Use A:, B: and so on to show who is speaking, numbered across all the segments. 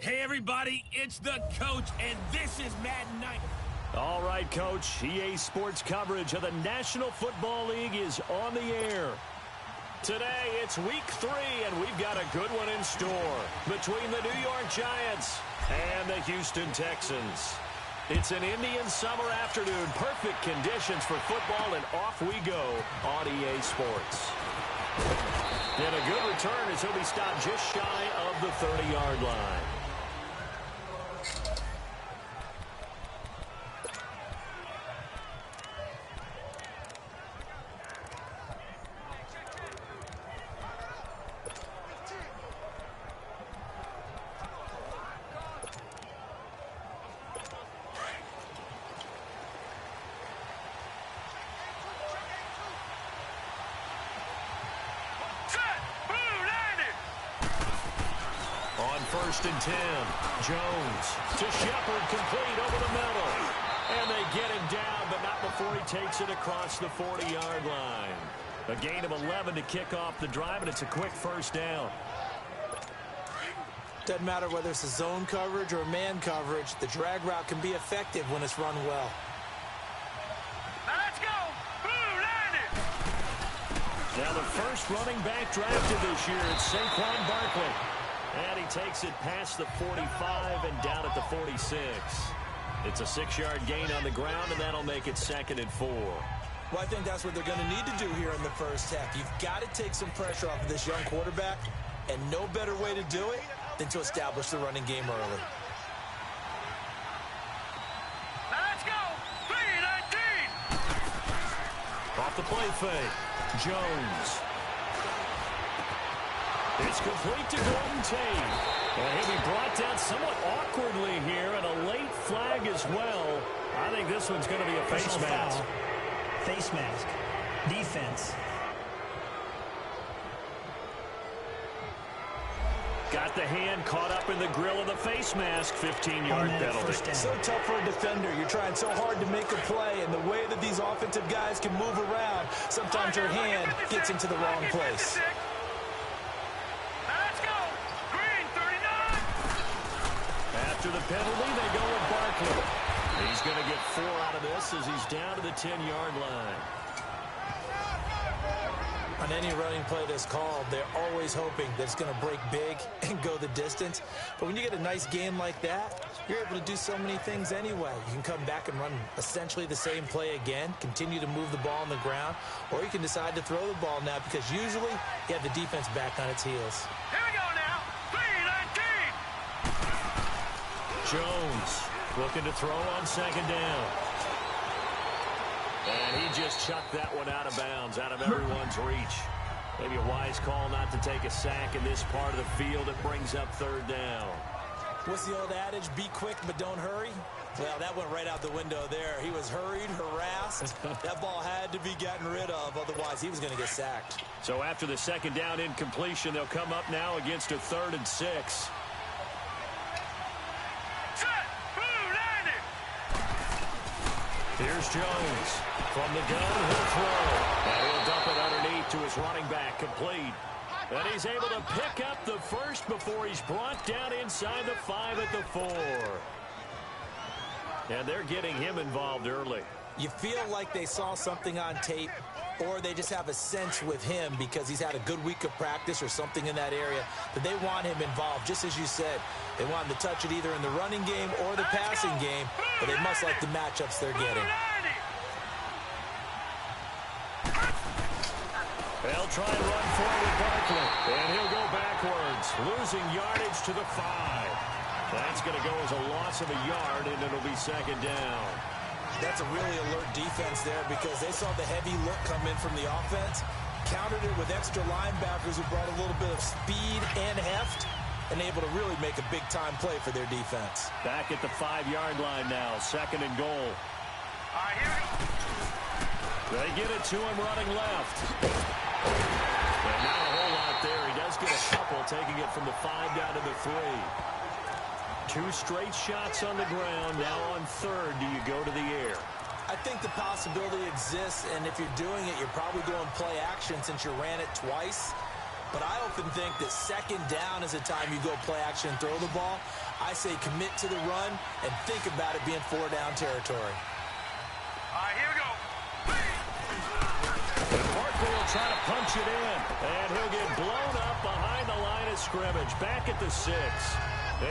A: Hey everybody, it's the coach, and this is Madden Night.
B: All right, Coach. EA Sports coverage of the National Football League is on the air. Today, it's Week 3, and we've got a good one in store between the New York Giants and the Houston Texans. It's an Indian summer afternoon, perfect conditions for football, and off we go on EA Sports. And a good return as he'll be stopped just shy of the 30-yard line. First and 10. Jones to Shepard, complete over the middle. And they get him down, but not before he takes it across the 40-yard line. A gain of 11 to kick off the drive, and it's a quick first down.
C: Doesn't matter whether it's a zone coverage or man coverage, the drag route can be effective when it's run well.
D: Let's go!
B: Now the first running back drafted this year, it's Saquon Barkley. And he takes it past the 45 and down at the 46. It's a 6-yard gain on the ground, and that'll make it 2nd and 4.
C: Well, I think that's what they're going to need to do here in the first half. You've got to take some pressure off of this young quarterback, and no better way to do it than to establish the running game early.
D: Let's go! 3-19!
B: Off the play fake. Jones. It's complete to Golden Tate. And he'll be brought down somewhat awkwardly here, and a late flag as well. I think this one's going to be a face mask.
E: Foul. Face mask. Defense.
B: Got the hand caught up in the grill of the face mask. 15-yard penalty.
C: So tough for a defender. You're trying so hard to make a play, and the way that these offensive guys can move around, sometimes your hand gets into the wrong place.
B: After the penalty, they go with Barkley. He's going to get 4 out of this as he's down to the 10-yard line.
C: On any running play that's called, they're always hoping that it's going to break big and go the distance. But when you get a nice game like that, you're able to do so many things anyway. You can come back and run essentially the same play again, continue to move the ball on the ground, or you can decide to throw the ball now because usually you have the defense back on its heels.
D: Here we go now. 3-19!
B: Jones looking to throw on 2nd down. And he just chucked that one out of bounds, out of everyone's reach. Maybe a wise call not to take a sack in this part of the field. It brings up 3rd down.
C: What's the old adage? Be quick, but don't hurry. Well, that went right out the window there. He was hurried, harassed. That ball had to be gotten rid of, otherwise he was going to get sacked.
B: So after the 2nd down incompletion, they'll come up now against a 3rd and 6. Here's Jones. From the gun, he'll throw. And he'll dump it underneath to his running back, complete. And he's able to pick up the first before he's brought down inside the 5 at the 4. And they're getting him involved early.
C: You feel like they saw something on tape, or they just have a sense with him because he's had a good week of practice or something in that area that they want him involved. Just as you said, they want him to touch it either in the running game or the passing game, but they must like the matchups they're getting.
B: They'll try and run forward Barkley, and he'll go backwards, losing yardage to the 5. That's going to go as a loss of a yard, and it'll be 2nd down.
C: That's a really alert defense there because they saw the heavy look come in from the offense, countered it with extra linebackers who brought a little bit of speed and heft, and able to really make a big-time play for their defense.
B: Back at the 5-yard line now, 2nd and goal.
D: All right, here we go.
B: They get it to him running left. And not a whole lot there. He does get a couple, taking it from the 5 down to the 3. 2 straight shots on the ground. Now on 3rd, do you go to the air?
C: I think the possibility exists, and if you're doing it, you're probably going play action since you ran it twice. But I often think that 2nd down is the time you go play action and throw the ball. I say commit to the run and think about it being 4-down territory.
D: All right, here we go.
B: And Barkley will try to punch it in, and he'll get blown up behind the line of scrimmage, back at the 6.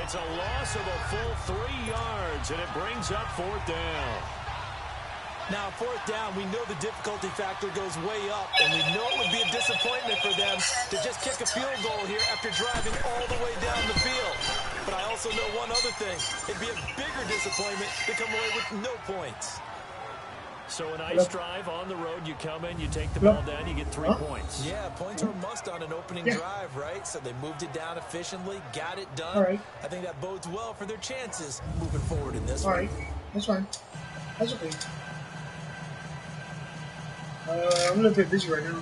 B: It's a loss of a full 3 yards, and it brings up 4th down.
C: Now, 4th down, we know the difficulty factor goes way up, and we know it would be a disappointment for them to just kick a field goal here after driving all the way down the field. But I also know one other thing. It'd be a bigger disappointment to come away with no points.
B: So a nice drive on the road. You come in, you take the ball down, you get 3 points.
C: Yeah, points are a must on an opening drive, right? So they moved it down efficiently, got it done.
F: All right.
C: I think that bodes well for their chances moving forward in this
F: All
C: one.
F: right, that's fine. That's okay. I'm a little bit busy right now.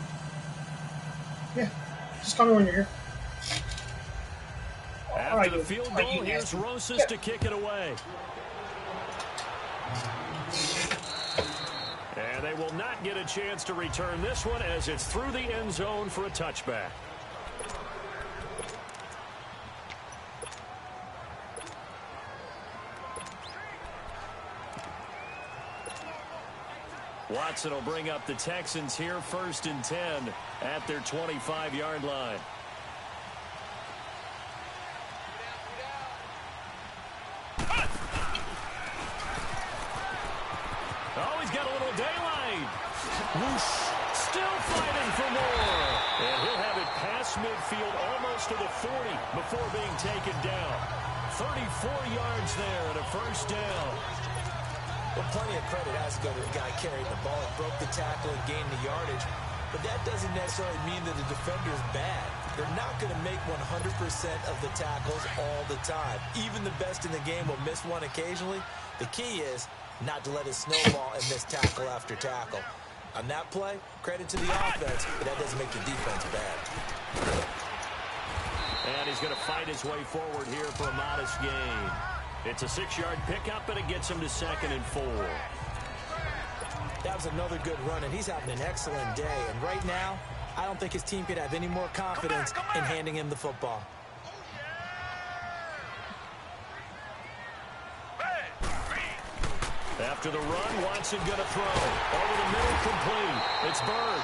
F: Yeah, just call me when you're here.
B: After the field goal, here's Rosas to kick it away. And they will not get a chance to return this one as it's through the end zone for a touchback. Watson will bring up the Texans here 1st and 10 at their 25-yard line. Oh, he's got a little daylight. Whoosh. Still fighting for more. And he'll have it past midfield almost to the 40 before being taken down. 34 yards there and a 1st down.
C: Well, plenty of credit has to go to the guy carrying the ball. Broke the tackle and gained the yardage. But that doesn't necessarily mean that the defender is bad. They're not going to make 100% of the tackles all the time. Even the best in the game will miss one occasionally. The key is not to let it snowball and miss tackle after tackle. On that play, credit to the offense, but that doesn't make the defense bad.
B: And he's going to fight his way forward here for a modest gain. It's a 6-yard pickup, and it gets him to 2nd and 4.
C: That was another good run, and he's having an excellent day. And right now, I don't think his team could have any more confidence in handing him the football.
B: After the run, Watson going to throw. Over the middle, complete. It's Bird.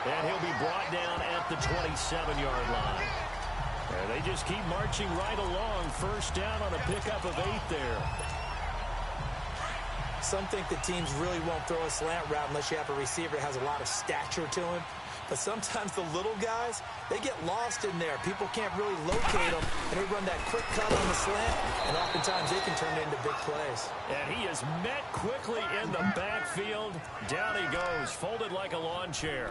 B: And he'll be brought down at the 27-yard line. And they just keep marching right along. 1st down on a pickup of 8 there.
C: Some think that teams really won't throw a slant route unless you have a receiver that has a lot of stature to him. But sometimes the little guys, they get lost in there. People can't really locate them, and they run that quick cut on the slant, and oftentimes they can turn it into big plays.
B: And he is met quickly in the backfield. Down he goes, folded like a lawn chair.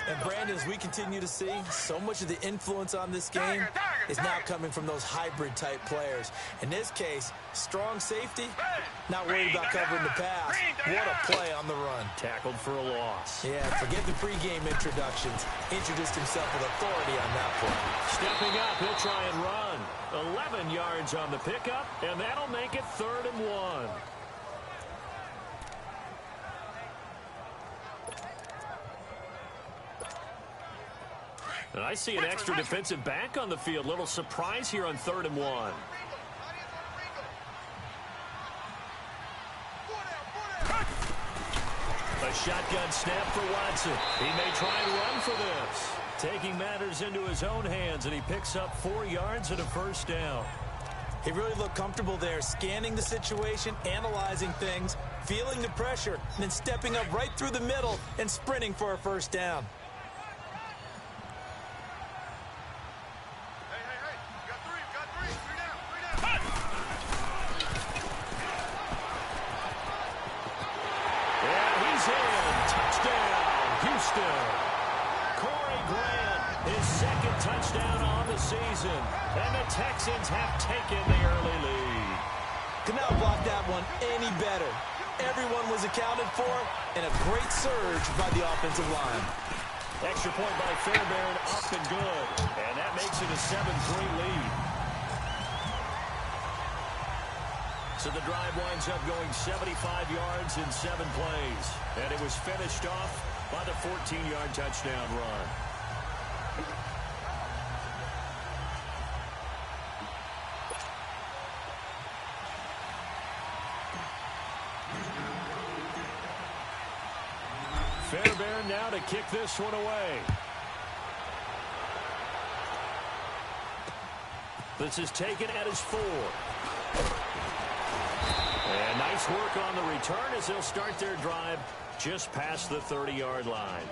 C: And Brandon, as we continue to see, so much of the influence on this game is now coming from those hybrid-type players. In this case, strong safety, not worried about covering the pass. What a play on the run.
B: Tackled for a loss.
C: Yeah, forget the pregame introductions. Introduced himself with authority on that play.
B: Stepping up, he'll try and run. 11 yards on the pickup, and that'll make it 3rd and 1. And I see an extra defensive back on the field. Little surprise here on 3rd and 1. A shotgun snap for Watson. He may try and run for this. Taking matters into his own hands, and he picks up 4 yards and a 1st down.
C: He really looked comfortable there, scanning the situation, analyzing things, feeling the pressure, and then stepping up right through the middle and sprinting for a 1st down.
B: Corey Grant, his 2nd touchdown on the season. And the Texans have taken the early lead.
C: Could not block that one any better. Everyone was accounted for, and a great surge by the offensive line.
B: Extra point by Fairbairn, up and good. And that makes it a 7-3 lead. So the drive winds up going 75 yards in 7 plays. And it was finished off by the 14-yard touchdown run. Fairbairn now to kick this one away. This is taken at his 4. And nice work on the return as they'll start their drive just past the 30-yard line.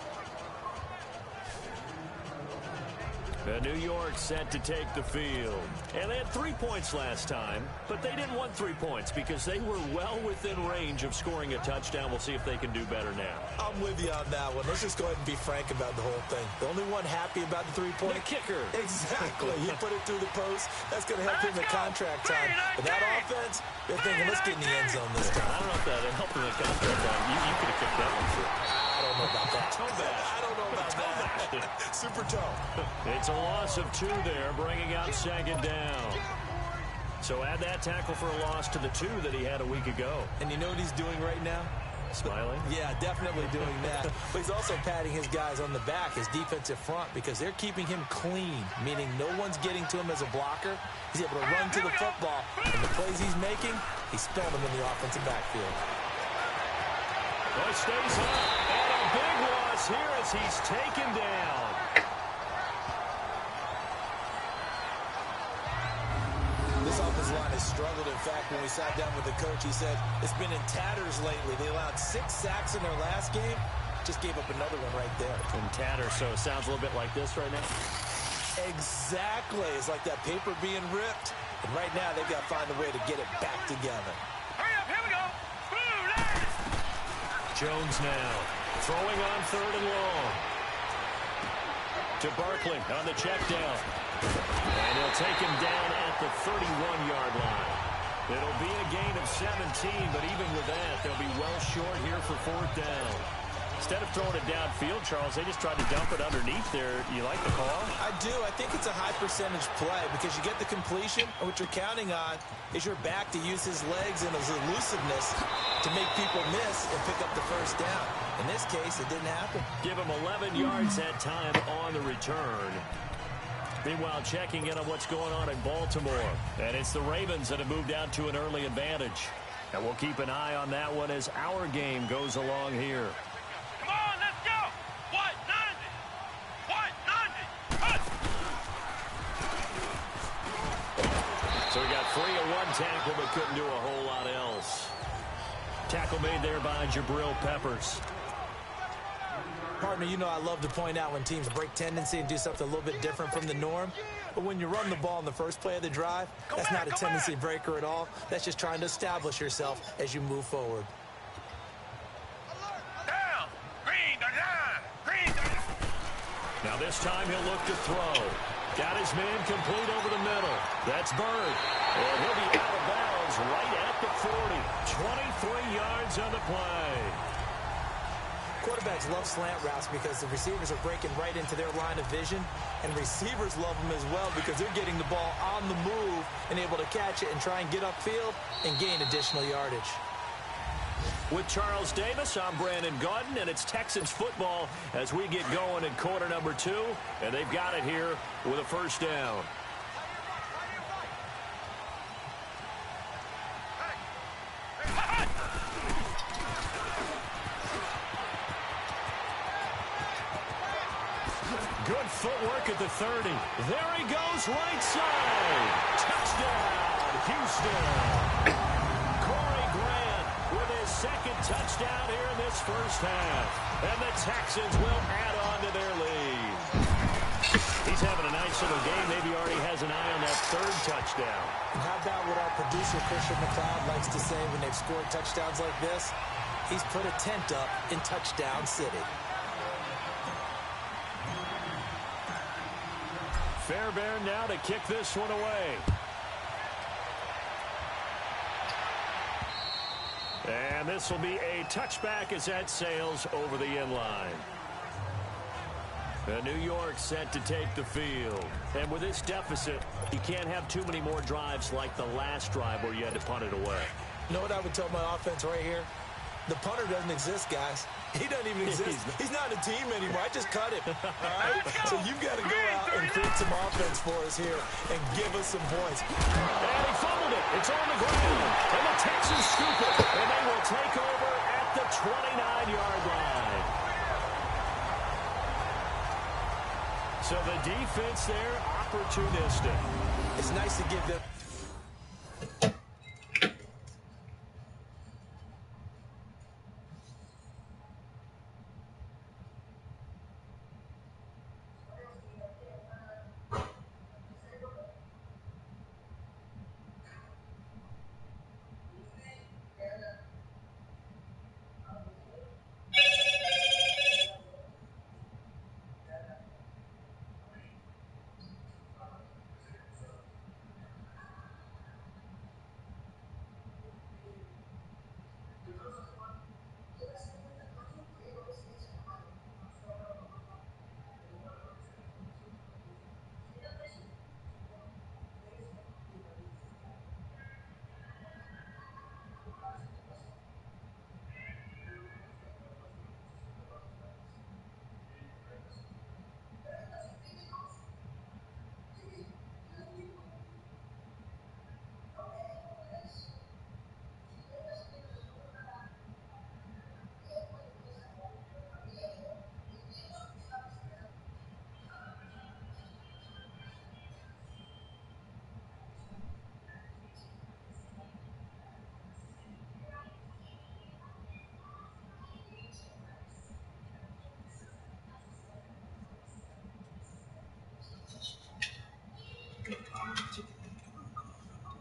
B: New York set to take the field. And they had 3 points last time, but they didn't want 3 points because they were well within range of scoring a touchdown. We'll see if they can do better now.
C: I'm with you on that one. Let's just go ahead and be frank about the whole thing. The only one happy about the 3-point.
B: The kicker.
C: Exactly. He put it through the post. That's going to help him in contract time. But that offense, they're thinking, let's get in the end zone this time.
B: I don't know if that helped him in contract time. You could have kicked that one through.
C: I don't know about that.
B: Toe bash.
C: I don't know about that. Super toe.
B: It's a loss of 2 there, bringing out 2nd down. So add that tackle for a loss to the 2 that he had a week ago.
C: And you know what he's doing right now?
B: Smiling?
C: Yeah, definitely doing that. But he's also patting his guys on the back, his defensive front, because they're keeping him clean, meaning no one's getting to him as a blocker. He's able to run to the football, and the plays he's making, he's spelling them in the offensive backfield.
B: Well, he stays up, and a big loss here as he's taken down.
C: This offensive line has struggled. In fact, when we sat down with the coach, he said it's been in tatters lately. They allowed 6 sacks in their last game. Just gave up another one right there.
B: In tatters, so it sounds a little bit like this right now.
C: Exactly. It's like that paper being ripped. And right now, they've got to find a way to get it back together.
D: Hurry up, here we go.
B: Jones now throwing on 3rd and long. To Barkley on the check down. And he'll take him down at the 31-yard line. It'll be a gain of 17, but even with that, they'll be well short here for 4th down. Instead of throwing it downfield, Charles, they just tried to dump it underneath there. You like the call?
C: I do. I think it's a high percentage play because you get the completion, and what you're counting on is your back to use his legs and his elusiveness to make people miss and pick up the 1st down. In this case, it didn't happen.
B: Give him 11 yards that time on the return. Meanwhile, checking in on what's going on in Baltimore. And it's the Ravens that have moved out to an early advantage. And we'll keep an eye on that one as our game goes along here.
D: Come on, let's go. What? 90. What? 90.
B: So we got 3 of 1 tackle, but couldn't do a whole lot else. Tackle made there by Jabril Peppers.
C: Partner, you know I love to point out when teams break tendency and do something a little bit different from the norm. But when you run the ball in the first play of the drive, that's not a tendency breaker at all. That's just trying to establish yourself as you move forward.
D: Down. Green, down. Green, down.
B: Now this time he'll look to throw. Got his man complete over the middle. That's Bird. And he'll be out of bounds right at the 40. 23 yards on the play.
C: Quarterbacks love slant routes because the receivers are breaking right into their line of vision, and receivers love them as well because they're getting the ball on the move and able to catch it and try and get upfield and gain additional yardage.
B: With Charles Davis, I'm Brandon Gaudin, and it's Texans football as we get going in quarter number 2, and they've got it here with a 1st down. Good footwork at the 30. There he goes, right side. Touchdown, Houston. Corey Grant with his 2nd touchdown here in this 1st half. And the Texans will add on to their lead. He's having a nice little game. Maybe already has an eye on that 3rd touchdown.
C: And how about what our producer, Christian McLeod, likes to say when they've scored touchdowns like this? He's put a tent up in Touchdown City.
B: Fairbairn now to kick this one away. And this will be a touchback as that sails over the end line. New York set to take the field. And with this deficit, you can't have too many more drives like the last drive where you had to punt it away.
C: You know what I would tell my offense right here? The punter doesn't exist, guys. He doesn't even exist. He's not a team anymore. I just cut him. All right? So you've got to go out and create some offense for us here and give us some points.
B: And he fumbled it. It's on the ground. And the Texans scoop it. And they will take over at the 29-yard line. So the defense there, opportunistic.
C: It's nice to give them...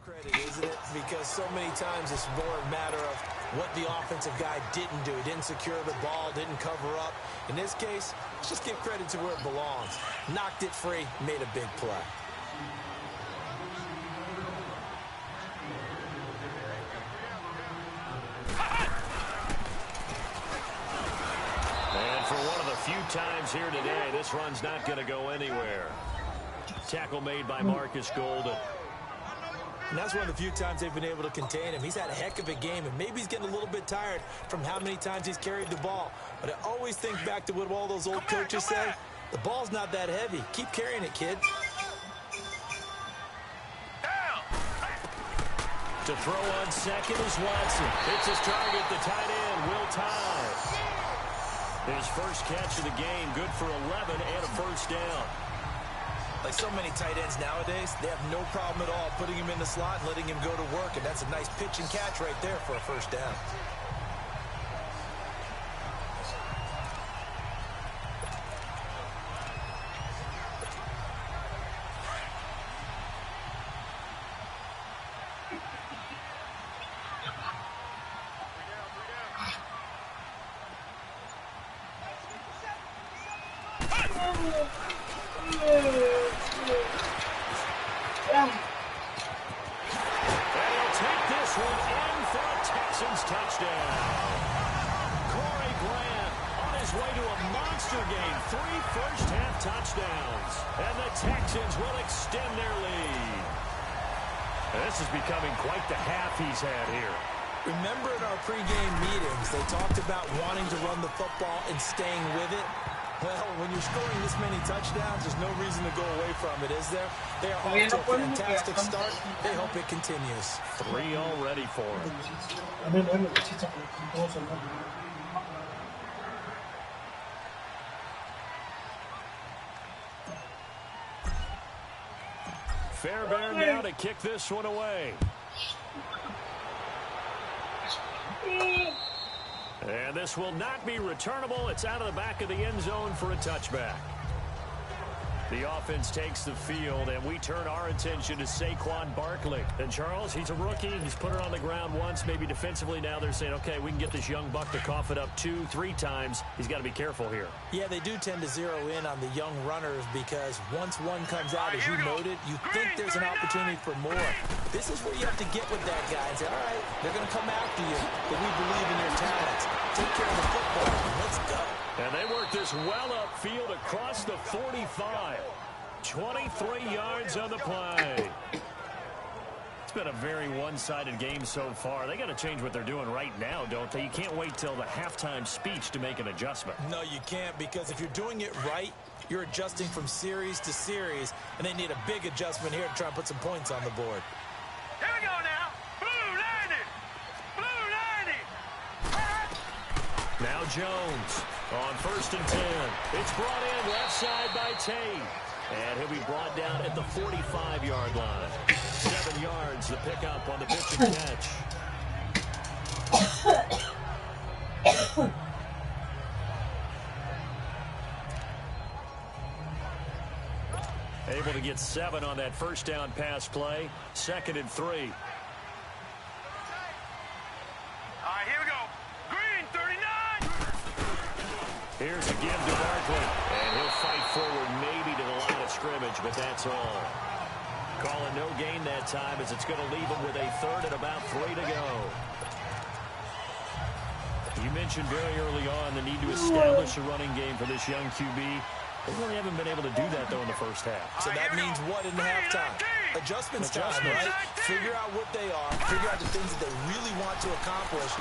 C: Credit, isn't it? Because so many times it's more a matter of what the offensive guy didn't do. He didn't secure the ball, didn't cover up. In this case, let's just give credit to where it belongs. Knocked it free, made a big play.
B: And for one of the few times here today, this run's not going to go anywhere. Tackle made by Marcus Golden.
C: And that's one of the few times they've been able to contain him. He's had a heck of a game, and maybe he's getting a little bit tired from how many times he's carried the ball. But I always think back to what all those old coaches say. The ball's not that heavy. Keep carrying it, kid.
B: To throw on second is Watson. It's his target, the tight end, Will Tye. His first catch of the game, good for 11 and a first down.
C: Like so many tight ends nowadays, they have no problem at all putting him in the slot and letting him go to work, and that's a nice pitch and catch right there for a first down.
B: This is becoming quite the half he's had here.
C: Remember in our pregame meetings, they talked about wanting to run the football and staying with it? Well, when you're scoring this many touchdowns, there's no reason to go away from it, is there? They are off to a fantastic start. They hope it continues.
B: 3 already for him. Fairbairn now to kick this one away. And this will not be returnable. It's out of the back of the end zone for a touchback. The offense takes the field, and we turn our attention to Saquon Barkley. And Charles, he's a rookie. He's put it on the ground once, maybe defensively. Now they're saying, okay, we can get this young buck to cough it up 2-3 times. He's got to be careful here.
C: Yeah, they do tend to zero in on the young runners because once one comes out, as you noted, you think there's an opportunity for more. This is where you have to get with that guy and say, all right, they're going to come after you, but we believe in your talents. Take care of the football, and let's go.
B: And they work this well upfield across the 45. 23 yards on the play. It's been a very one-sided game so far. They got to change what they're doing right now, don't they? You can't wait till the halftime speech to make an adjustment.
C: No, you can't, because if you're doing it right, you're adjusting from series to series, and they need a big adjustment here to try and put some points on the board.
D: Here we go now. Blue 90. Blue 90.
B: Now Jones. On 1st and 10, it's brought in left side by Tate. And he'll be brought down at the 45-yard line. 7 yards the pickup on the pitch and catch. Able to get 7 on that first down pass play. 2nd and 3.
D: All right, here we go. Green, 39.
B: Here's a give to Barkley. And he'll fight forward maybe to the line of scrimmage, but that's all. Calling no gain that time as it's going to leave him with a 3rd and about 3 to go. You mentioned very early on the need to establish a running game for this young QB. They really haven't been able to do that, though, in the first half.
C: So that means what in the halftime? Adjustments time, right? Figure out what they are, figure out the things that they really want to accomplish,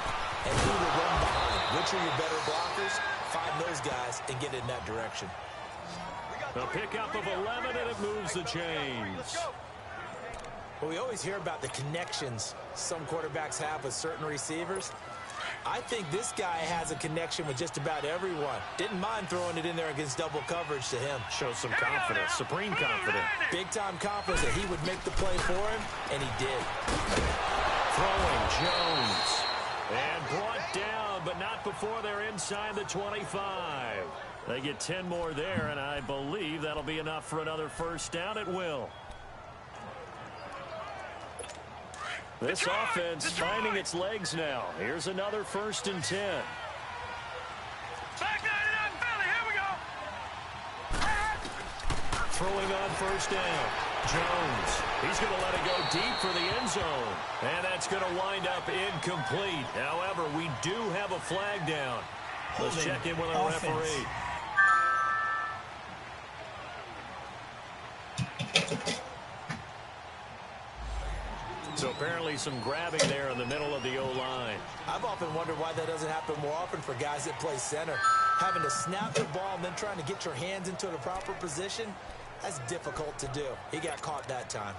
C: and who to run behind. Which are your better blockers? Find those guys and get in that direction.
B: A pickup of 11, and it moves the chains.
C: Well, we always hear about the connections some quarterbacks have with certain receivers. I think this guy has a connection with just about everyone. Didn't mind throwing it in there against double coverage to him.
B: Shows some confidence, supreme confidence.
C: Big-time confidence that he would make the play for him, and he did.
B: Throwing Jones. And brought down, but not before they're inside the 25. They get 10 more there, and I believe that'll be enough for another first down at will. This offense finding its legs now. Here's another 1st and 10.
D: Back 99, Philly, here we go.
B: Throwing on 1st down. Jones. He's going to let it go deep for the end zone. And that's going to wind up incomplete. However, we do have a flag down. Let's check in with our referee. So apparently some grabbing there in the middle of the O-line.
C: I've often wondered why that doesn't happen more often for guys that play center. Having to snap the ball and then trying to get your hands into the proper position, that's difficult to do. He got caught that time.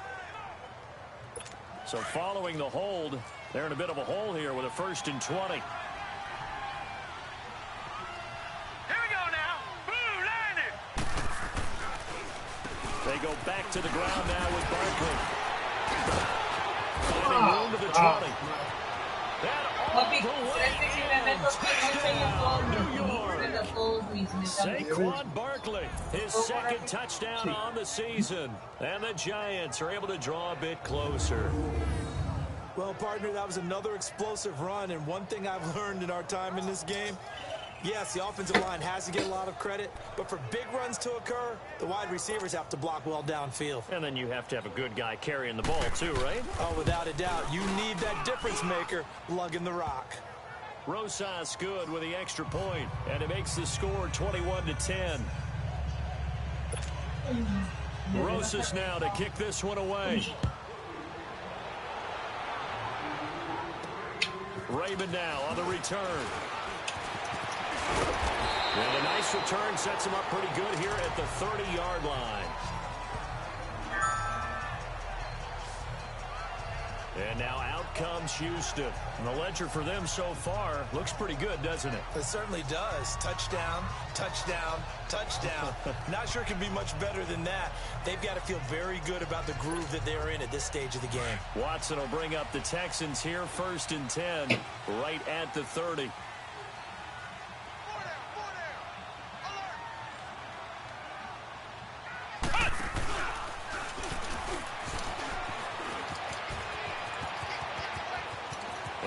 B: So following the hold, they're in a bit of a hole here with a 1st and 20.
D: Here we go now. Blue line it.
B: They go back to the ground now with Barkley. Finding room to the 20. That all the way in. Touchdown, New York. Saquon Barkley, his 2nd touchdown on the season. And the Giants are able to draw a bit closer.
C: Well, partner, that was another explosive run, and one thing I've learned in our time in this game, yes, the offensive line has to get a lot of credit, but for big runs to occur, the wide receivers have to block well downfield.
B: And then you have to have a good guy carrying the ball too, right?
C: Oh, without a doubt. You need that difference maker lugging the rock.
B: Rosas good with the extra point, and it makes the score 21-10. Rosas now to kick this one away. Raymond now on the return. And a nice return sets him up pretty good here at the 30-yard line. And now out comes Houston. And the ledger for them so far looks pretty good, doesn't it?
C: It certainly does. Touchdown, touchdown, touchdown. Not sure it can be much better than that. They've got to feel very good about the groove that they're in at this stage of the game.
B: Watson will bring up the Texans here, 1st and 10, right at the 30.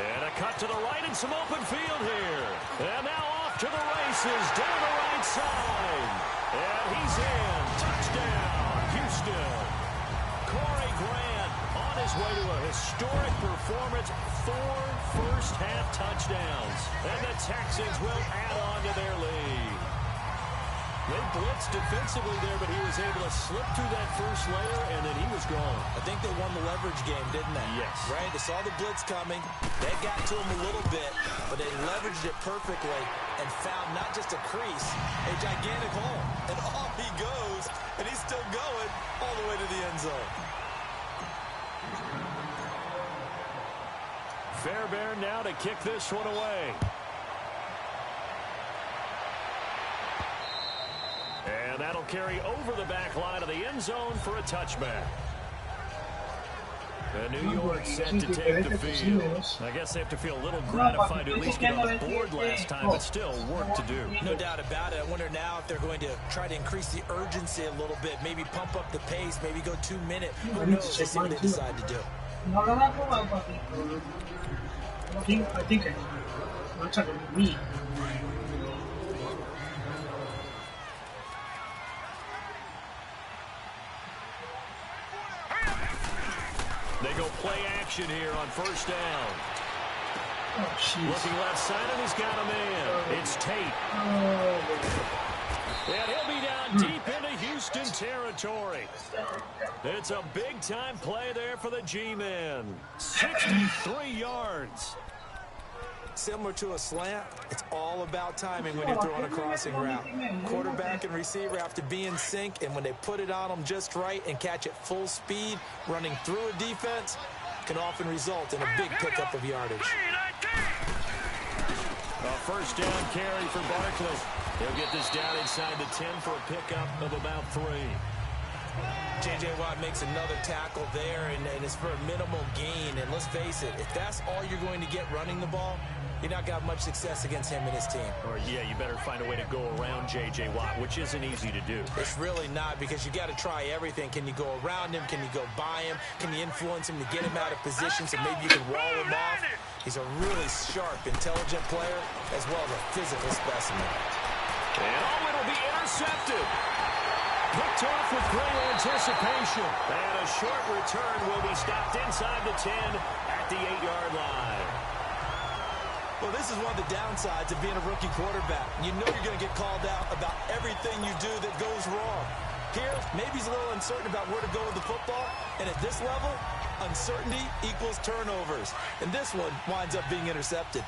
B: And a cut to the right and some open field here. And now off to the races down the right side. And he's in. Touchdown, Houston. Corey Grant on his way to a historic performance. 4 first-half touchdowns. And the Texans will add on to their lead. They blitzed defensively there, but he was able to slip through that first layer, and then he was gone.
C: I think they won the leverage game, didn't they?
B: Yes.
C: Right? They saw the blitz coming. They got to him a little bit, but they leveraged it perfectly and found not just a crease, a gigantic hole. And off he goes, and he's still going all the way to the end zone.
B: Fairbairn now to kick this one away. That'll carry over the back line of the end zone for a touchback. New York set to take the field. I guess they have to feel a little gratified to at least get on the board last time, but still work to do.
C: No doubt about it. I wonder now if they're going to try to increase the urgency a little bit, maybe pump up the pace, maybe go 2 minutes. Who knows? We'll see what they decide to do.
F: I think I do. I'm talking to me.
B: They go play action here on first down.
F: Oh, jeez.
B: Looking left side, and he's got a man. It's Tate. And he'll be down deep into Houston territory. It's a big-time play there for the G-Men. 63 yards.
C: Similar to a slant, it's all about timing when you're throwing a crossing route. Quarterback and receiver have to be in sync, and when they put it on them just right and catch it full speed, running through a defense can often result in a big pickup of yardage.
B: A first down carry for Barkley. He'll get this down inside the 10 for a pickup of about 3.
C: J.J. Watt makes another tackle there, and it's for a minimal gain. And let's face it, if that's all you're going to get running the ball, you're not going to have much success against him and his team.
B: Or, yeah, you better find a way to go around J.J. Watt, which isn't easy to do.
C: It's really not, because you got to try everything. Can you go around him? Can you go by him? Can you influence him to get him out of position so maybe you can wall him off? He's a really sharp, intelligent player, as well as a physical specimen.
B: And it'll be intercepted. Picked off with great anticipation. And a short return will be stopped inside the 10 at the 8-yard line.
C: Well, this is one of the downsides of being a rookie quarterback. You know you're going to get called out about everything you do that goes wrong. Here, maybe he's a little uncertain about where to go with the football. And at this level, uncertainty equals turnovers. And this one winds up being intercepted.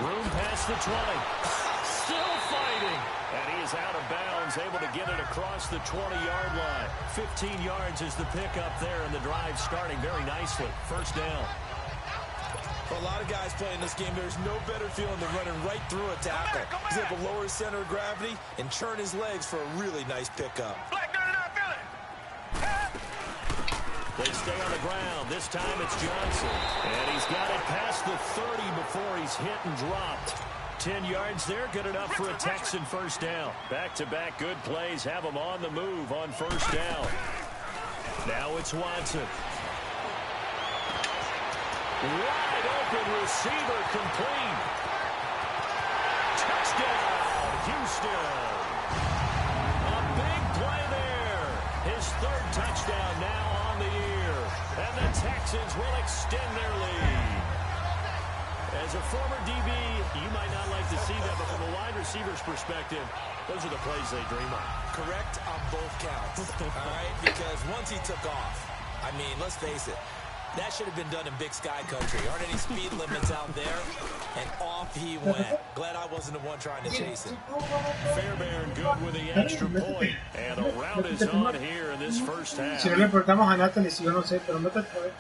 B: Room past the 20. Still fighting. And he is out of bounds, able to get it across the 20-yard line. 15 yards is the pickup there, and the drive starting very nicely. First down.
C: For a lot of guys playing this game, there's no better feeling than running right through a tackle. He's able to lower his center of gravity and churn his legs for a really nice pickup.
B: They stay on the ground. This time it's Johnson. And he's got it past the 30 before he's hit and dropped. 10 yards there, good enough for a Texan first down. Back-to-back good plays have him on the move on first down. Now it's Watson. Wide open receiver complete. Touchdown, Houston. A big play there. His third touchdown now on the year. And the Texans will extend their lead. As a former DB, you might not like to see that, but from a wide receiver's perspective, those are the plays they dream of.
C: Correct on both counts. All right, because once he took off, I mean, let's face it, that should have been done in Big Sky country. Aren't any speed limits out there? And off he went. Glad I wasn't the one trying to chase it.
B: Fairbairn good with the extra point. And a route is on here in this first half.
F: Si no le importamos a Natalie, yo no sé, pero métate a ver.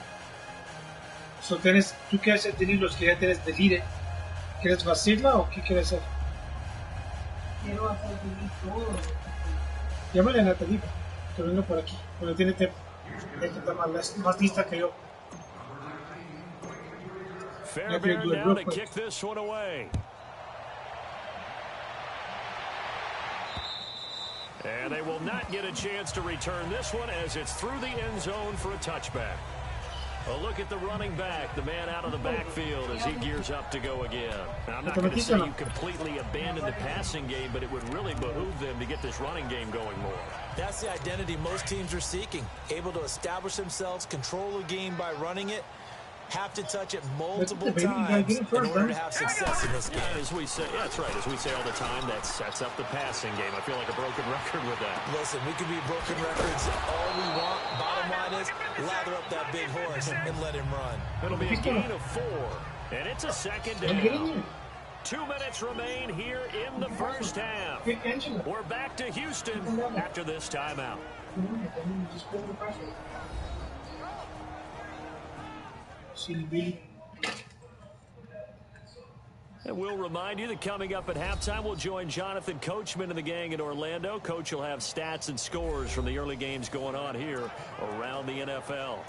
F: So, ¿tú quieres tener los que ya tienes de líder? ¿Quieres vacirla o qué quieres hacer? Quiero hacer todo. Llámale a Natalie, que venga por aquí. Cuando tiene tiempo. Esta está más lista que yo.
B: Fairbairn now to kick this one away. And they will not get a chance to return this one as it's through the end zone for a touchback. A look at the running back, the man out of the backfield as he gears up to go again. Now, I'm not going to say you completely abandon the passing game, but it would really behoove them to get this running game going more.
C: That's the identity most teams are seeking. Able to establish themselves, control a game by running it, have to touch it multiple times in order to have success in this game.
B: As we say, yeah, that's right. As we say all the time, that sets up the passing game. I feel like a broken record with that.
C: Listen, we can be broken records all we want. Bottom line is, lather up that big horse and let him run.
B: It'll be a gain of 4, and it's a second down. 2 minutes remain here in the first half. We're back to Houston after this timeout.
F: Silvini.
B: And we'll remind you that coming up at halftime, we'll join Jonathan Coachman and the gang in Orlando. Coach will have stats and scores from the early games going on here around the NFL.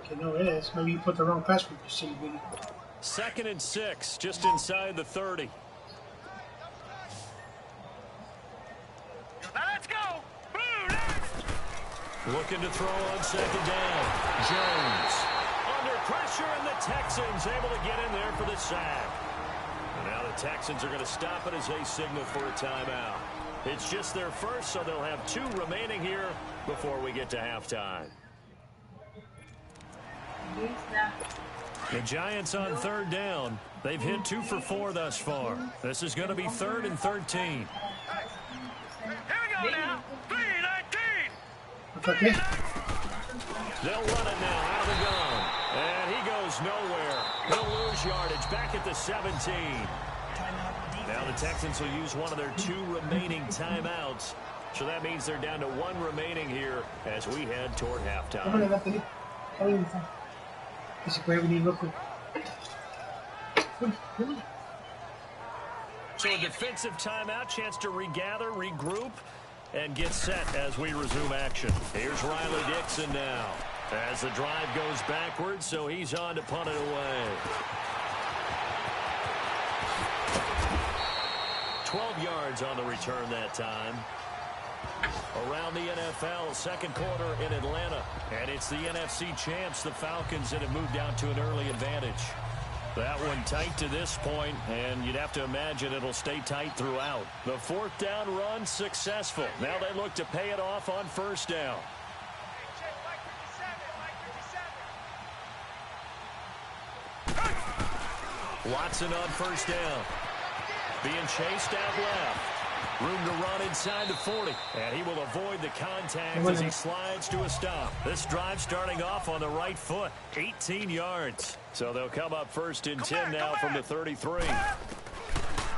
F: Que no es. Maybe you put the wrong password to Silvini.
B: 2nd and 6, just inside the 30.
D: Let's go.
B: Looking to throw on 2nd down. Jones under pressure, and the Texans able to get in there for the sack. And now the Texans are going to stop it as they signal for a timeout. It's just their first, so they'll have 2 remaining here before we get to halftime. The Giants on 3rd down. They've hit 2 for 4 thus far. This is going to be 3rd and 13.
D: Here we go now. 3:19.
F: Okay.
B: They'll run it now out of the gun. And he goes nowhere. He'll lose yardage back at the 17. Now the Texans will use one of their 2 remaining timeouts. So that means they're down to 1 remaining here as we head toward halftime. So a defensive timeout, chance to regather, regroup, and get set as we resume action. Here's Riley Dixon now as the drive goes backwards, so he's on to punt it away. 12 yards on the return that time. Around the NFL, 2nd quarter in Atlanta. And it's the NFC champs, the Falcons, that have moved out to an early advantage. That one tight to this point, and you'd have to imagine it'll stay tight throughout. The 4th down run successful. Now they look to pay it off on 1st down. Watson on 1st down. Being chased out left. Room to run inside the 40. And he will avoid the contact as he slides to a stop. This drive starting off on the right foot. 18 yards. So they'll come up 1st and 10 now from the 33.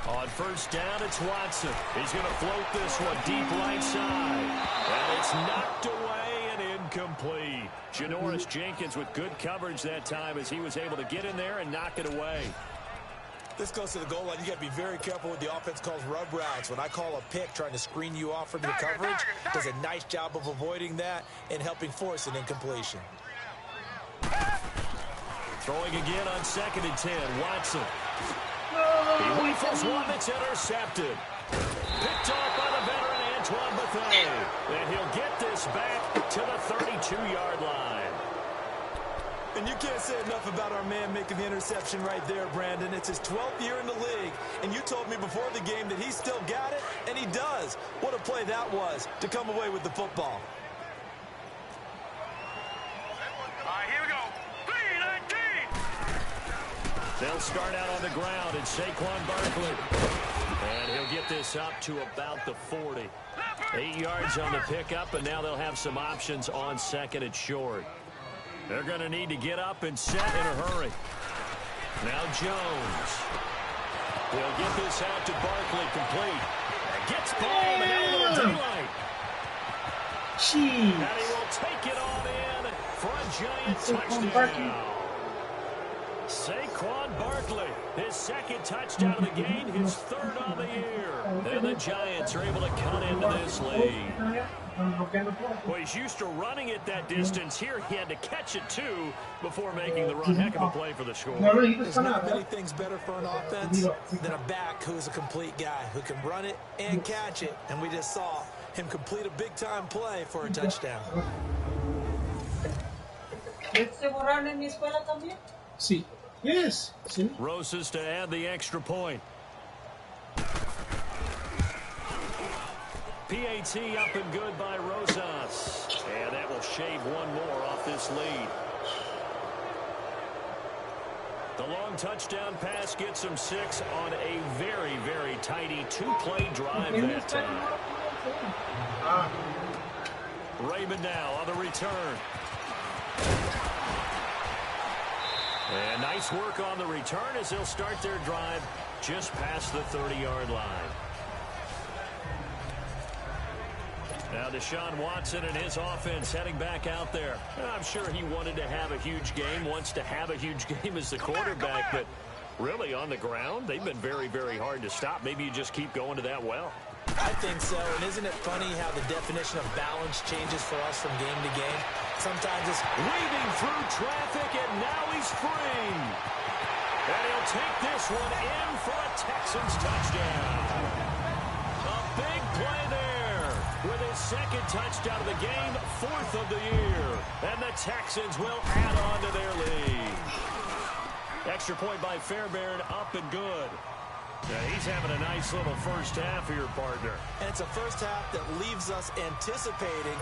B: On 1st down, it's Watson. He's going to float this one deep right side. And it's knocked away and incomplete. Janoris Jenkins with good coverage that time as he was able to get in there and knock it away.
C: This goes to the goal line. You got to be very careful what the offense calls rub routes. When I call a pick trying to screen you off from your coverage, does a nice job of avoiding that and helping force an incompletion.
B: Throwing again on 2nd and 10. Watson. He rifles one that's intercepted. Picked off by the veteran Antoine Bethea. And he'll get this back to the 32-yard line.
C: And you can't say enough about our man making the interception right there, Brandon. It's his 12th year in the league, and you told me before the game that he still got it, and he does. What a play that was to come away with the football.
D: All right, here we go. 3:19.
B: They'll start out on the ground, and Saquon Barkley. And he'll get this up to about the 40. 8 yards on the pickup, and now they'll have some options on 2nd and short. They're going to need to get up and set in a hurry. Now Jones. He'll get this out to Barkley complete. Gets ball and now a little daylight.
F: Jeez.
B: And he will take it on in for a giant touchdown. Saquon Barkley, his 2nd touchdown of the game, his 3rd on the year. And the Giants are able to cut into this lead. Well, he's used to running it that distance. Here he had to catch it, too, before making the run. Heck of a play for the score.
C: There's not many things better for an offense than a back who's a complete guy, who can run it and catch it. And we just saw him complete a big-time play for a touchdown.
F: Sí. Yes. Sí.
B: Rosas to add the extra point. PAT up and good by Rosas. And that will shave one more off this lead. The long touchdown pass gets him 6 on a very, very tidy 2-play drive that time. Raymond now on the return. And nice work on the return as they'll start their drive just past the 30-yard line. Now Deshaun Watson and his offense heading back out there. I'm sure he wanted to have a huge game, wants to have a huge game as the quarterback, but really on the ground, they've been very, very hard to stop. Maybe you just keep going to that well.
C: I think so, and isn't it funny how the definition of balance changes for us from game to game? Sometimes it's
B: weaving through traffic, and now he's free. And he'll take this one in for a Texans touchdown. A big play there with his second touchdown of the game, 4th of the year. And the Texans will add on to their lead. Extra point by Fairbairn, up and good. Yeah, he's having a nice little first half here, partner.
C: And it's a first half that leaves us anticipating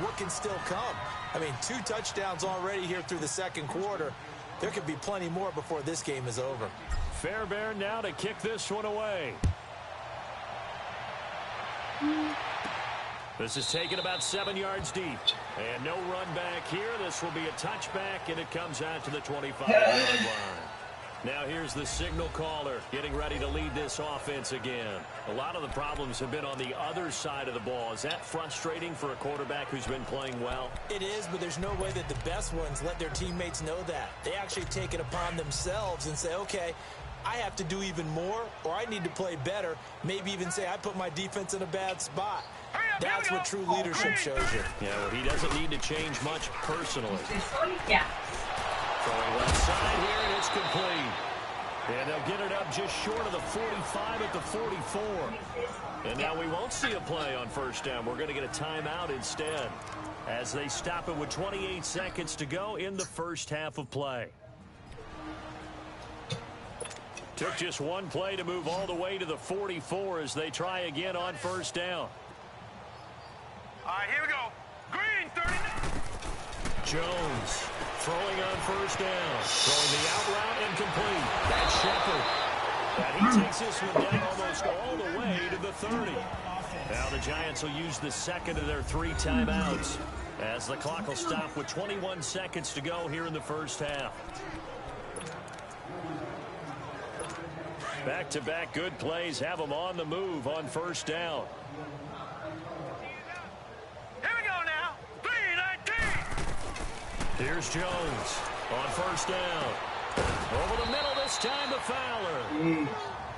C: what can still come. I mean, 2 touchdowns already here through the second quarter. There could be plenty more before this game is over.
B: Fairbairn now to kick this one away. This is taken about 7 yards deep. And no run back here. This will be a touchback, and it comes out to the 25-yard line. Now here's the signal caller getting ready to lead this offense again. A lot of the problems have been on the other side of the ball. Is that frustrating for a quarterback who's been playing well?
C: It is, but there's no way that the best ones let their teammates know that. They actually take it upon themselves and say, okay, I have to do even more, or I need to play better. Maybe even say I put my defense in a bad spot. That's what true leadership shows you.
B: Yeah, well, he doesn't need to change much personally.
G: Yeah.
B: Throwing left side here, and it's complete. And they'll get it up just short of the 45 at the 44. And now we won't see a play on first down. We're going to get a timeout instead as they stop it with 28 seconds to go in the first half of play. Took just one play to move all the way to the 44 as they try again on first down.
D: All right, here we go. Green, 39.
B: Jones throwing on first down. Throwing the out route and complete. That's Shepard. And he takes this one down almost all the way to the 30. Now the Giants will use the second of their 3 timeouts as the clock will stop with 21 seconds to go here in the first half. Back-to-back good plays have them on the move on first down.
D: Here we go now. 3-19.
B: Here's Jones on first down. Over the middle this time to Fowler.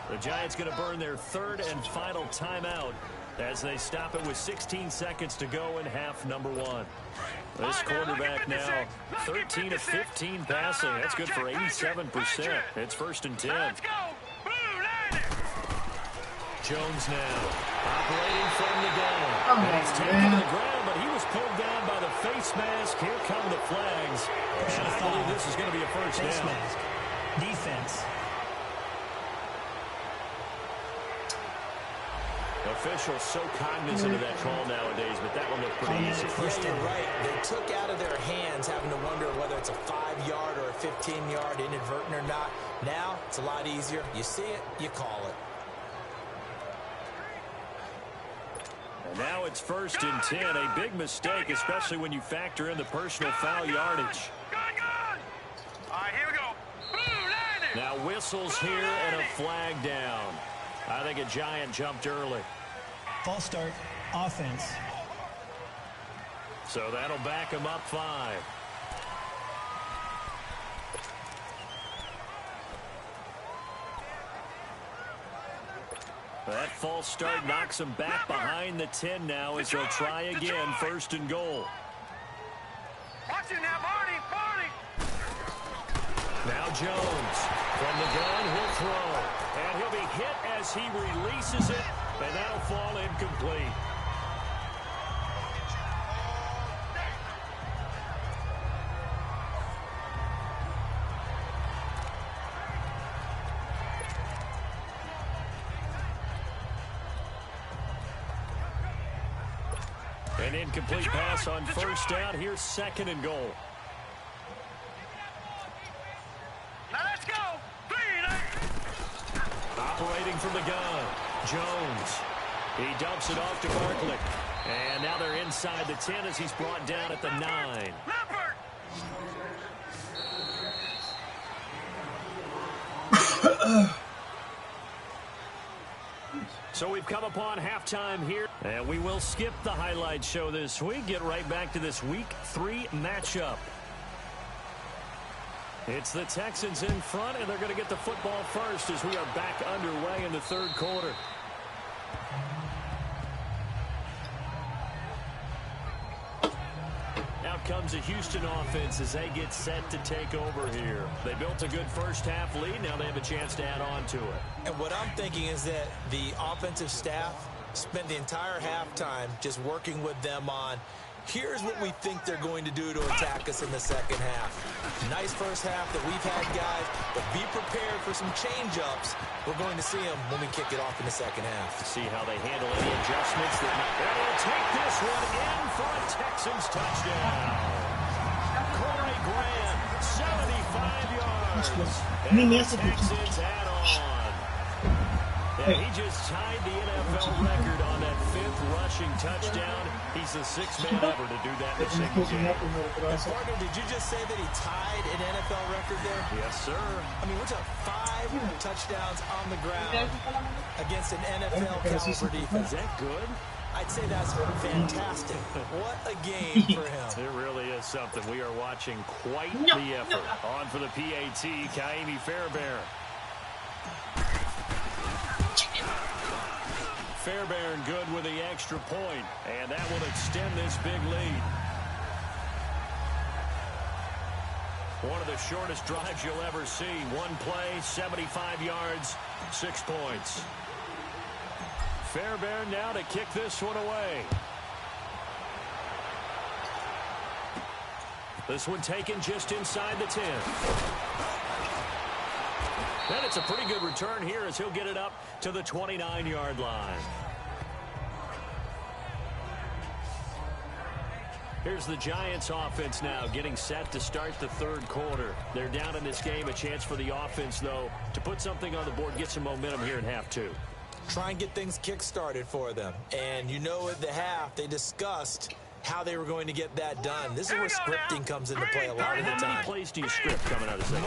B: The Giants going to burn their 3rd and final timeout as they stop it with 16 seconds to go in half number 1. This quarterback now 13 of 15 passing. That's good for 87%. It's 1st and 10.
D: Let's go. Blue Lightning.
B: Jones now operating from the gun. And he's taken to the ground, but he was pulled down by the face mask. Here come the flags. And I believe this is going to be a first
E: Face
B: down.
E: mask. Defense.
B: Officials so cognizant of that call nowadays, but that one looked pretty easy.
C: Yeah, you're right. They took out of their hands having to wonder whether it's a 5-yard or a 15-yard inadvertent or not. Now, it's a lot easier. You see it, you call it.
B: And now it's 1st and 10. A big mistake, especially when you factor in the personal foul yardage.
D: Good. All right, here we go. Blue Lightning.
B: Now whistles here and a flag down. I think a Giant jumped early.
E: False start. Offense.
B: So that'll back him up 5. That false start knocks him back behind the 10 now as they'll try again, 1st and goal.
D: Watch it now, Barney.
B: Now Jones from the gun, he'll throw. And he'll be hit as he releases it, and that'll fall incomplete. An incomplete pass on first down. Here's 2nd and goal.
D: Now let's go. 3-19.
B: Operating from the gun, Jones. He dumps it off to Barkley. And now they're inside the 10 as he's brought down at the 9.
D: Leopard.
B: So we've come upon halftime here, and we will skip the highlight show this week. Get right back to this Week 3 matchup. It's the Texans in front, and they're going to get the football first as we are back underway in the third quarter. Out comes a Houston offense as they get set to take over here. They built a good first-half lead. Now they have a chance to add on to it.
C: And what I'm thinking is that the offensive staff spent the entire halftime just working with them on, here's what we think they're going to do to attack us in the second half. Nice first half that we've had, guys, but be prepared for some change-ups. We're going to see them when we kick it off in the second half.
B: See how they handle any adjustments. They'll take this one in for a Texans touchdown. Corey Graham, 75 yards. And the Texans add on. And he just tied the NFL record on that 5th rushing touchdown. He's the 6th man ever to do that in a single game.
C: Parker, did you just say that he tied an NFL record there?
B: Yes, sir.
C: I mean, we're talking 5 touchdowns on the ground against an NFL caliber defense.
B: Is that good?
C: I'd say that's fantastic. What a game for him.
B: It really is something. We are watching quite the effort. On for the PAT, Ka'imi Fairbairn. Fairbairn good with the extra point, and that will extend this big lead. One of the shortest drives you'll ever see. One play, 75 yards, 6 points. Fairbairn now to kick this one away. This one taken just inside the 10. And it's a pretty good return here as he'll get it up to the 29-yard line. Here's the Giants offense now getting set to start the third quarter. They're down in this game. A chance for the offense, though, to put something on the board, get some momentum here in half 2.
C: Try and get things kick-started for them. And you know at the half, they discussed how they were going to get that done. This is where scripting comes into play a lot of the time.
B: How many plays do you script coming out of second?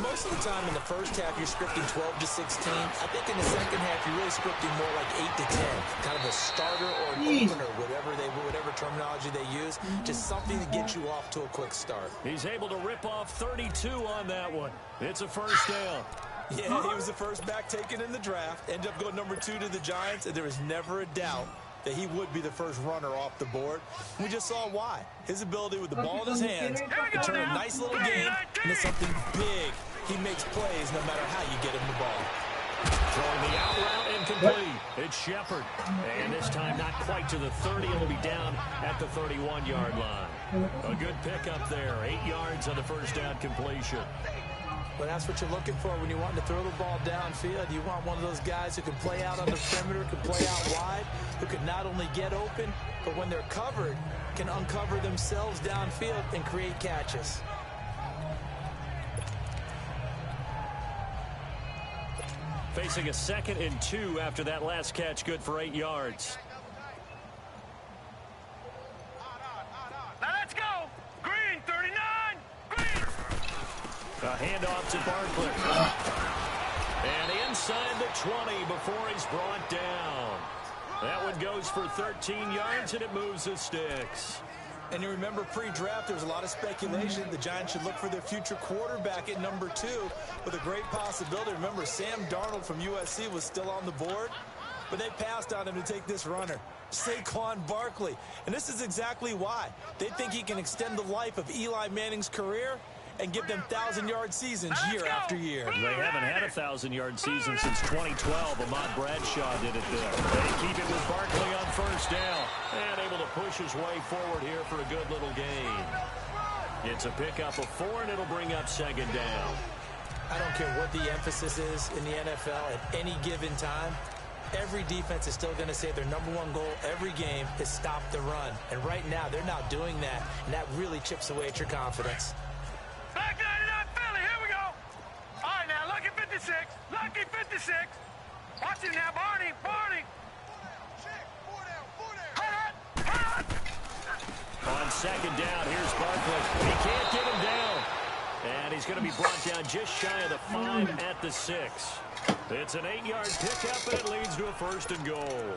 C: Most of the time in the first half, you're scripting 12 to 16. I think in the second half, you're really scripting more like 8 to 10. Kind of a starter or an opener, whatever terminology they use. Just something to get you off to a quick start.
B: He's able to rip off 32 on that one. It's a first down.
C: Yeah, he was the first back taken in the draft. Ended up going number 2 to the Giants, and there was never a doubt that he would be the first runner off the board. We just saw why. His ability with the ball in his hands to turn a nice little game into something big. He makes plays no matter how you get him the ball.
B: Throwing the out route incomplete. It's Shepard. And this time not quite to the 30. It'll be down at the 31-yard line. A good pickup there. 8 yards on the first down completion.
C: But that's what you're looking for when you want to throw the ball downfield. You want one of those guys who can play out on the perimeter, can play out wide, who can not only get open, but when they're covered, can uncover themselves downfield and create catches.
B: Facing a 2nd and 2 after that last catch, good for 8 yards.
D: Now let's go. Green, 39. Green.
B: A handoff to Barkley. And inside the 20 before he's brought down. That one goes for 13 yards, and it moves the sticks.
C: And you remember pre-draft, there was a lot of speculation the Giants should look for their future quarterback at number 2 with a great possibility. Remember, Sam Darnold from USC was still on the board, but they passed on him to take this runner, Saquon Barkley. And this is exactly why. They think he can extend the life of Eli Manning's career and give them 1,000-yard seasons year after year.
B: They haven't had a 1,000-yard season since 2012. Ahmad Bradshaw did it there. They keep it with Barkley on first down. And able to push his way forward here for a good little gain. It's a pickup of 4, and it'll bring up 2nd down.
C: I don't care what the emphasis is in the NFL at any given time. Every defense is still going to say their number 1 goal every game is stop the run. And right now, they're not doing that, and that really chips away at your confidence.
D: Back 99 Philly, here we go. All right, now, lucky 56. Lucky 56. Watch it now, Barney.
B: On 2nd down, here's Barkley. He can't get him down. And he's going to be brought down just shy of the 5 at the 6. It's an 8-yard pickup, and it leads to a 1st and goal.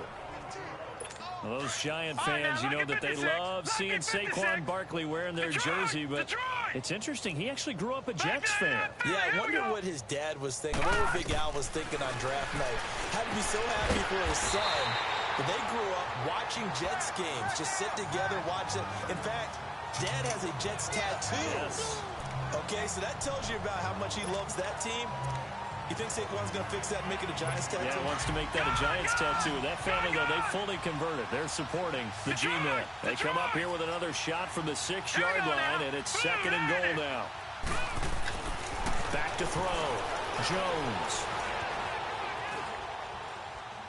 B: Well, those Giant fans, you know that they love seeing Saquon Barkley wearing their jersey, but it's interesting. He actually grew up a Jets fan.
C: Yeah, I wonder what his dad was thinking. I wonder what Big Al was thinking on draft night. Had to be so happy for his son. But they grew up watching Jets games, just sit together, watch it. In fact, Dad has a Jets tattoo.
B: Yes.
C: Okay, so that tells you about how much he loves that team. You think Saquon's going to fix that and make it a Giants tattoo?
B: Yeah, wants to make that a Giants tattoo. That family, though, they fully converted. They're supporting the G-Men. They come up here with another shot from the 6-yard line, and it's 2nd and goal now. Back to throw. Jones.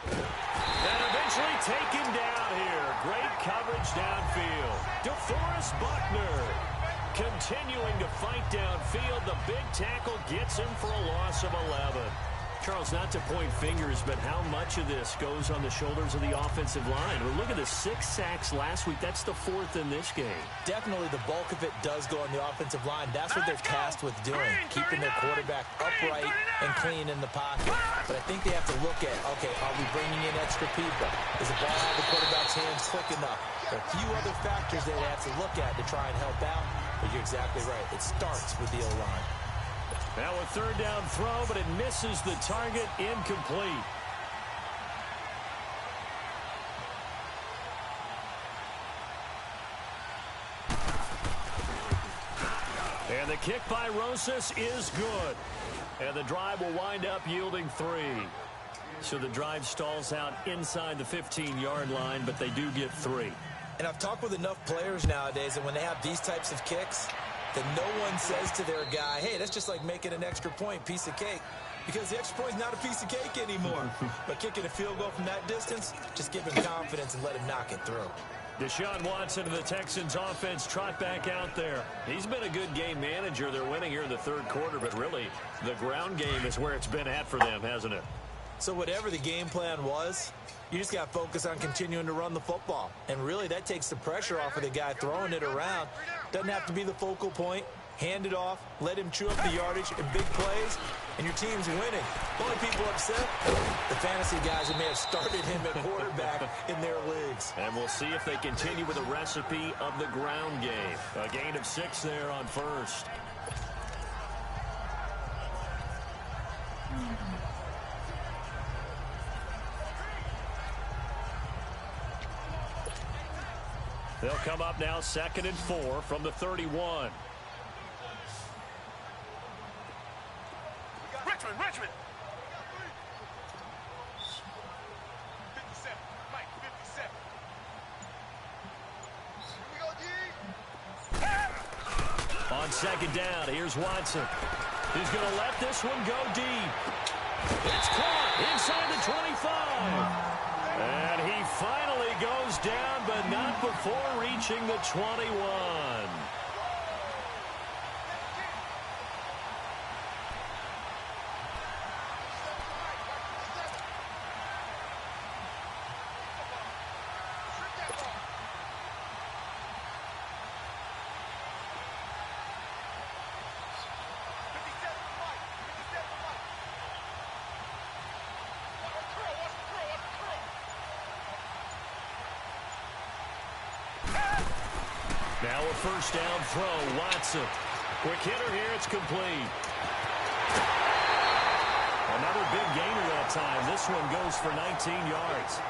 B: And eventually taken down here. Great coverage downfield. DeForest Buckner continuing to fight downfield. The big tackle gets him for a loss of 11. Charles, not to point fingers, but how much of this goes on the shoulders of the offensive line? Well, look at the 6 sacks last week. That's the 4th in this game.
C: Definitely the bulk of it does go on the offensive line. That's what they're tasked with doing, keeping their quarterback upright and clean in the pocket. But I think they have to look at, okay, are we bringing in extra people? Is the ball out of the quarterback's hands quick enough? There are a few other factors they have to look at to try and help out. But you're exactly right. It starts with the O-line.
B: Now a 3rd down throw, but it misses the target. Incomplete. And the kick by Rosas is good. And the drive will wind up yielding 3. So the drive stalls out inside the 15-yard line, but they do get 3.
C: And I've talked with enough players nowadays, and when they have these types of kicks, that no one says to their guy, hey, that's just like making an extra point, piece of cake. Because the extra point is not a piece of cake anymore. But kicking a field goal from that distance, just give him confidence and let him knock it through.
B: Deshaun Watson of the Texans offense trot back out there. He's been a good game manager. They're winning here in the 3rd quarter, but really the ground game is where it's been at for them, hasn't it?
C: So whatever the game plan was, you just got to focus on continuing to run the football. And really, that takes the pressure off of the guy throwing it around. Doesn't have to be the focal point. Hand it off, let him chew up the yardage in big plays, and your team's winning. The only people upset, the fantasy guys that may have started him at quarterback in their leagues.
B: And we'll see if they continue with the recipe of the ground game. A gain of 6 there on 1st. They'll come up now 2nd and 4 from the 31.
D: Richmond.
G: 57. Mike, 57. Here we go, D.
B: On 2nd down, here's Watson. He's going to let this one go deep. It's caught inside the 25. And he finally goes down, but not before reaching the 21. Now a 1st down throw, Watson. Quick hitter here, it's complete. Another big gainer that time. This one goes for 19 yards.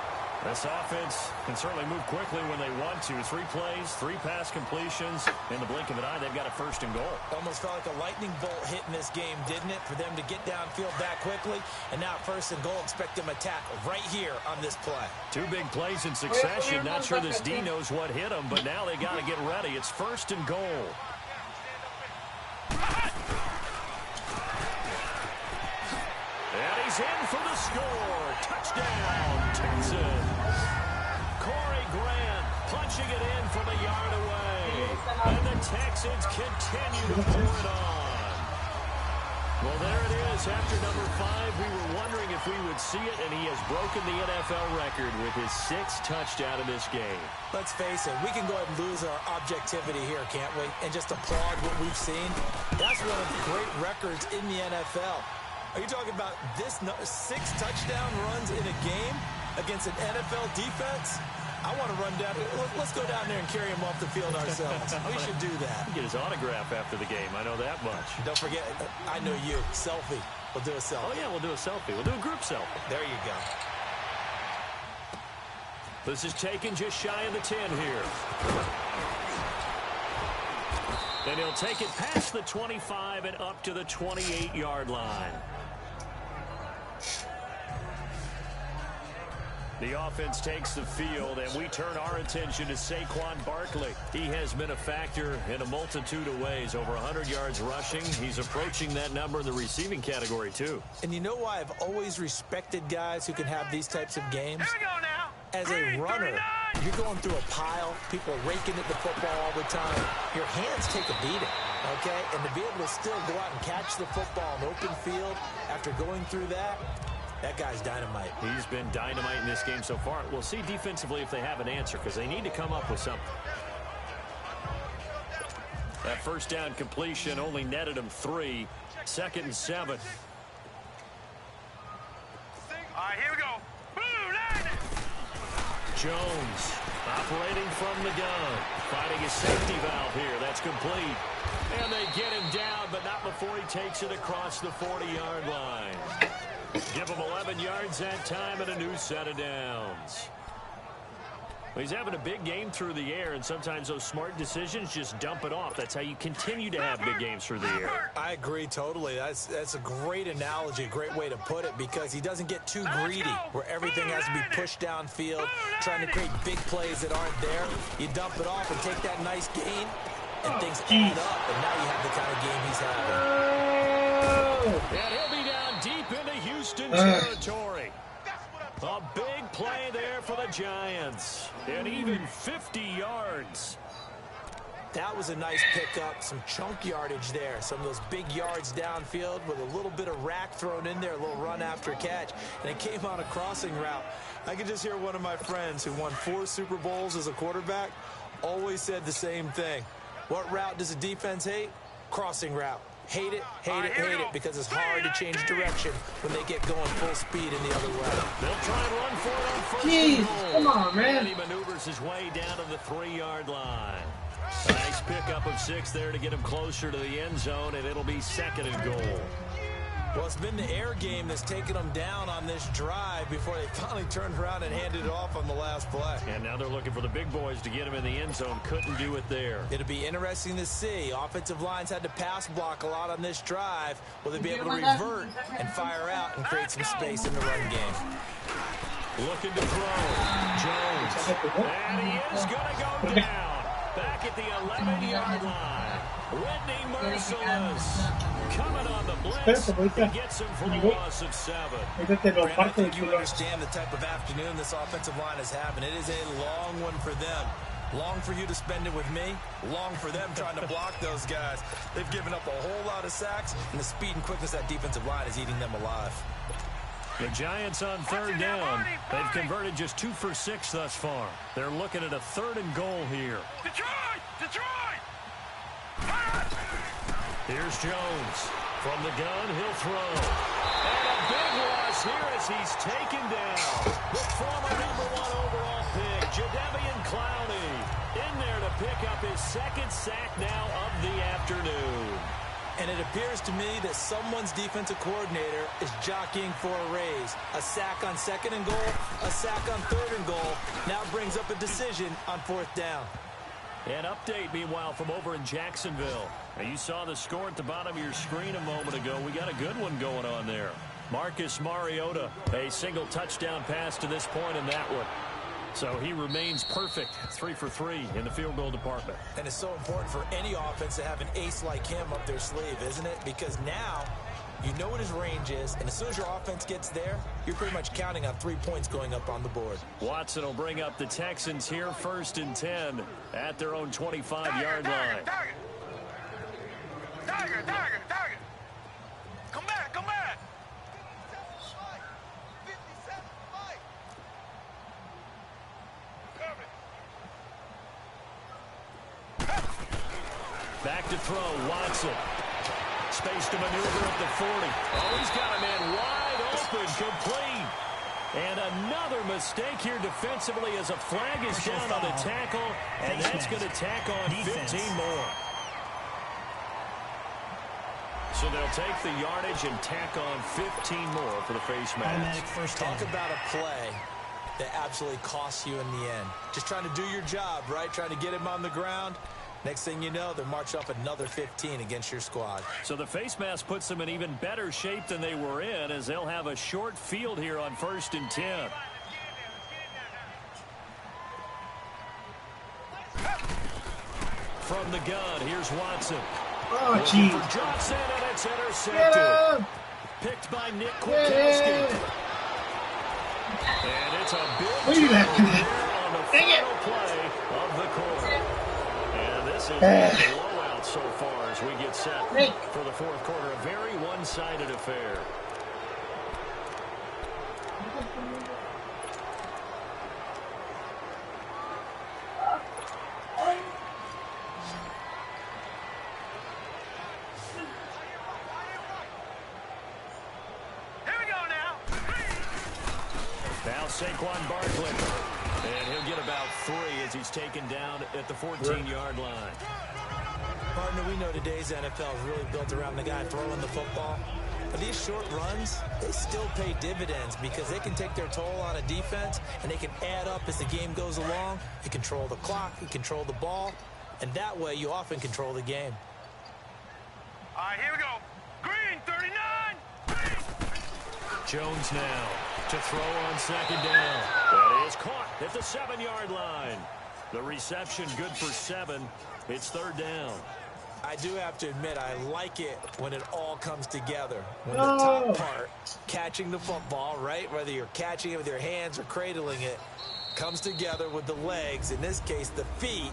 B: This offense can certainly move quickly when they want to. 3 plays, 3 pass completions. In the blink of an eye, they've got a 1st and goal.
C: Almost felt like a lightning bolt hit in this game, didn't it? For them to get downfield that quickly. And now 1st and goal, expect them to tackle right here on this play.
B: 2 big plays in succession. Not sure this D knows what hit him, but now they got to get ready. It's 1st and goal. And he's in for the score. Touchdown, Texans. Corey Grant punching it in from a yard away. And the Texans continue to pour it on. Well, there it is. us after number 5. We were wondering if we would see it, and he has broken the NFL record with his 6th touchdown in this game.
C: Let's face it, we can go ahead and lose our objectivity here, can't we? And just applaud what we've seen. That's one of the great records in the NFL. Are you talking about this 6 touchdown runs in a game against an NFL defense? I want to run down. Let's go down there and carry him off the field ourselves. We should do that.
B: Get his autograph after the game. I know that much.
C: Don't forget, I know you. Selfie. We'll do a selfie.
B: Oh, yeah, we'll do a selfie. We'll do a group selfie.
C: There you go.
B: This is taken just shy of the 10 here. And he'll take it past the 25 and up to the 28-yard line. The offense takes the field, and we turn our attention to Saquon Barkley. He has been a factor in a multitude of ways. Over 100 yards rushing. He's approaching that number in the receiving category, too.
C: And you know why I've always respected guys who can have these types of games?
D: Here we go now.
C: As a runner, you're going through a pile, people raking at the football all the time. Your hands take a beating, okay? And to be able to still go out and catch the football in open field after going through that guy's dynamite.
B: He's been dynamite in this game so far. We'll see defensively if they have an answer, because they need to come up with something. That first down completion only netted him 3. 2nd and 7.
D: All right, here we go. Blue line.
B: Jones operating from the gun, finding his safety valve here. That's complete. And they get him down, but not before he takes it across the 40-yard line. Give him 11 yards that time and a new set of downs. Well, he's having a big game through the air, and sometimes those smart decisions just dump it off. That's how you continue to have big games through the air.
C: I agree totally. That's a great analogy, a great way to put it, because he doesn't get too greedy where everything has to be pushed downfield, trying to create big plays that aren't there. You dump it off and take that nice gain, and things add up, and now you have the kind of game he's having.
B: And he'll be down deep into Houston territory. A big play there for the Giants. And even 50 yards.
C: That was a nice pickup, some chunk yardage there. Some of those big yards downfield with a little bit of rack thrown in there, a little run after catch. And it came on a crossing route. I could just hear one of my friends who won 4 Super Bowls as a quarterback always said the same thing. What route does a defense hate? Crossing route. Hate it, hate it, hate it, because it's hard to change direction when they get going full speed in the other way.
B: They'll try and run for it on first
F: Jeez,
B: and goal.
F: come on, man.
B: And he maneuvers his way down to the 3-yard line. A nice pickup of 6 there to get him closer to the end zone, and it'll be 2nd and goal.
C: Well, it's been the air game that's taken them down on this drive before they finally turned around and handed it off on the last play.
B: And now they're looking for the big boys to get him in the end zone. Couldn't do it there.
C: It'll be interesting to see. Offensive lines had to pass block a lot on this drive. Will they be able to revert and fire out and create some space in the run game?
B: Looking to throw. Jones. And he is going to go down. Back at the 11-yard line. Whitney Merciless. Coming on the blitz. He gets him for the loss of 7.
C: Brandon, I think you understand the type of afternoon this offensive line is having. It is a long one for them. Long for you to spend it with me. Long for them trying to block those guys. They've given up a whole lot of sacks, and the speed and quickness of that defensive line is eating them alive.
B: The Giants on 3rd down. They've converted just 2 for 6 thus far. They're looking at a 3rd and goal here.
D: Detroit! Detroit!
B: Here's Jones. From the gun, he'll throw. And a big loss here as he's taken down. The former #1 overall pick, Jadeveon Clowney, in there to pick up his 2nd sack now of the afternoon.
C: And it appears to me that someone's defensive coordinator is jockeying for a raise. A sack on 2nd and goal, a sack on 3rd and goal. Now brings up a decision on 4th down.
B: An update, meanwhile, from over in Jacksonville. Now, you saw the score at the bottom of your screen a moment ago. We got a good one going on there. Marcus Mariota, a single touchdown pass to this point in that one. So he remains perfect, 3 for 3 in the field goal department.
C: And it's so important for any offense to have an ace like him up their sleeve, isn't it? Because now you know what his range is, and as soon as your offense gets there, you're pretty much counting on 3 points going up on the board.
B: Watson will bring up the Texans here, 1st and 10 at their own 25-yard line.
D: Tiger! Come back! Come back!
B: Back to throw, Watson. Space to maneuver at the 40. Oh, he's got a man wide open, complete. And another mistake here defensively as a flag is down on the tackle, and that's going to tack on 15 more. So they'll take the yardage and tack on 15 more for the face mask.
C: Talk about a play that absolutely costs you in the end. Just trying to do your job, right? Trying to get him on the ground. Next thing you know, they'll march up another 15 against your squad.
B: So the face mask puts them in even better shape than they were in, as they'll have a short field here on 1st and 10. From the gun, here's Watson.
F: Oh, jeez.
B: Johnson, and it's intercepted. Picked by Nick Kwiatkowski. And it's a big on the final play of the quarter. And this is a blowout so far as we get set for the fourth quarter. A very one-sided affair. Saquon Barkley, and he'll get about 3 as he's taken down at the 14-yard line.
C: Partner, we know today's NFL is really built around the guy throwing the football. But these short runs, they still pay dividends because they can take their toll on a defense, and they can add up as the game goes along. You control the clock, you control the ball, and that way you often control the game.
D: All right, here we go. Green, 39.
B: Jones now to throw on 2nd down. That is caught at the 7-yard line. The reception good for 7. It's 3rd down.
C: I do have to admit, I like it when it all comes together. When the top part, catching the football, right, whether you're catching it with your hands or cradling it, comes together with the legs, in this case the feet,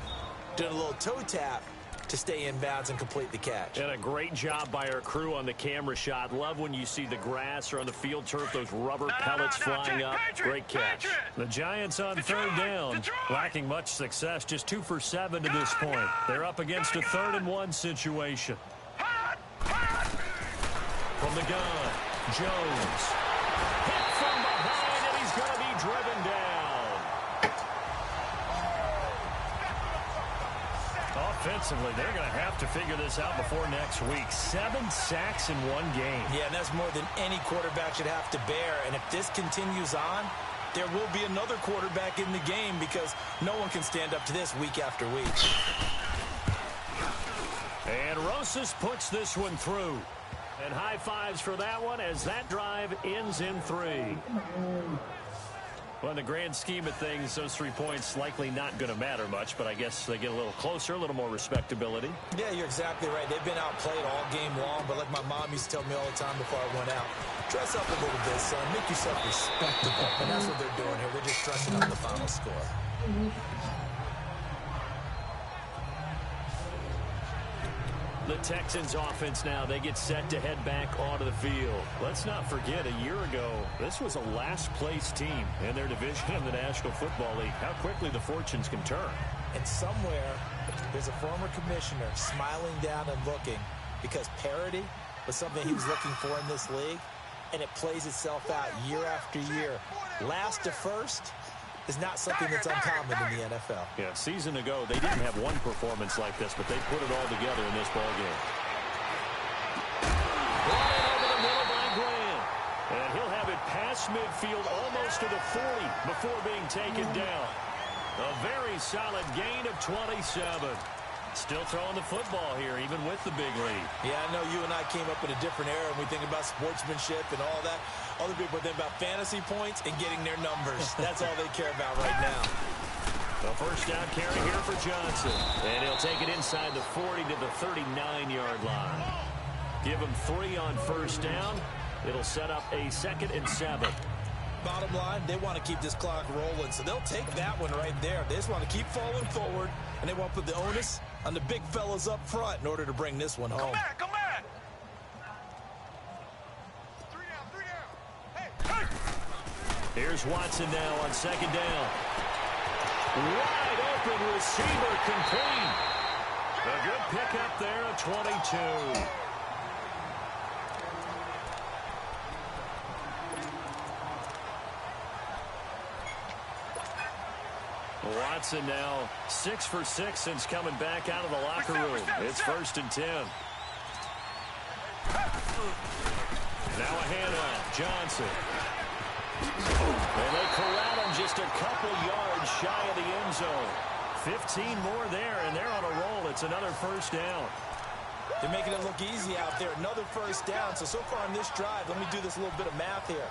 C: doing a little toe tap to stay in bounds and complete the catch.
B: And a great job by our crew on the camera shot. Love when you see the grass or on the field turf, those rubber pellets flying up. Great catch. The Giants on 3rd down, lacking much success, just 2 for 7 to this point. They're up against a 3rd and 1 situation. From the gun, Jones. Hit from behind, and he's going to be driven down. Offensively, they're going to have to figure this out before next week. 7 sacks in 1 game.
C: Yeah, and that's more than any quarterback should have to bear. And if this continues on, there will be another quarterback in the game because no one can stand up to this week after week.
B: And Rosas puts this one through. And high fives for that one as that drive ends in 3. Well, in the grand scheme of things, those 3 points likely not going to matter much, but I guess they get a little closer, a little more respectability.
C: Yeah, you're exactly right. They've been outplayed all game long, but like my mom used to tell me all the time before I went out, dress up a little bit, son. Make yourself respectable. And that's what they're doing here. They're just dressing up the final score.
B: The Texans offense now, they get set to head back onto the field. Let's not forget, a year ago, this was a last-place team in their division in the National Football League. How quickly the fortunes can turn.
C: And somewhere, there's a former commissioner smiling down and looking because parity was something he was looking for in this league, and it plays itself out year after year. Last to first is not something that's uncommon in the NFL.
B: Yeah, a season ago, they didn't have one performance like this, but they put it all together in this ballgame. Brought in over the middle by Graham. And he'll have it past midfield almost to the 40 before being taken down. A very solid gain of 27. Still throwing the football here, even with the big lead.
C: Yeah, I know you and I came up in a different era and we think about sportsmanship and all that. Other people think about fantasy points and getting their numbers. That's all they care about right now.
B: The first down carry here for Johnson. And he'll take it inside the 40 to the 39-yard line. Give him 3 on first down. It'll set up a 2nd and 7.
C: Bottom line, they want to keep this clock rolling, so they'll take that one right there. They just want to keep falling forward, and they want to put the onus on the big fellas up front in order to bring this one home.
D: Come back, come back.
G: 3 down. Hey.
B: Here's Watson now on 2nd down. Wide open receiver complete. A good pickup there at 22. Watson now 6 for 6 since coming back out of the locker room. It's 1st and 10. Now a handoff. Johnson. And they corral him just a couple yards shy of the end zone. 15 more there, and they're on a roll. It's another 1st down.
C: They're making it look easy out there. Another 1st down. So far on this drive, let me do this little bit of math here.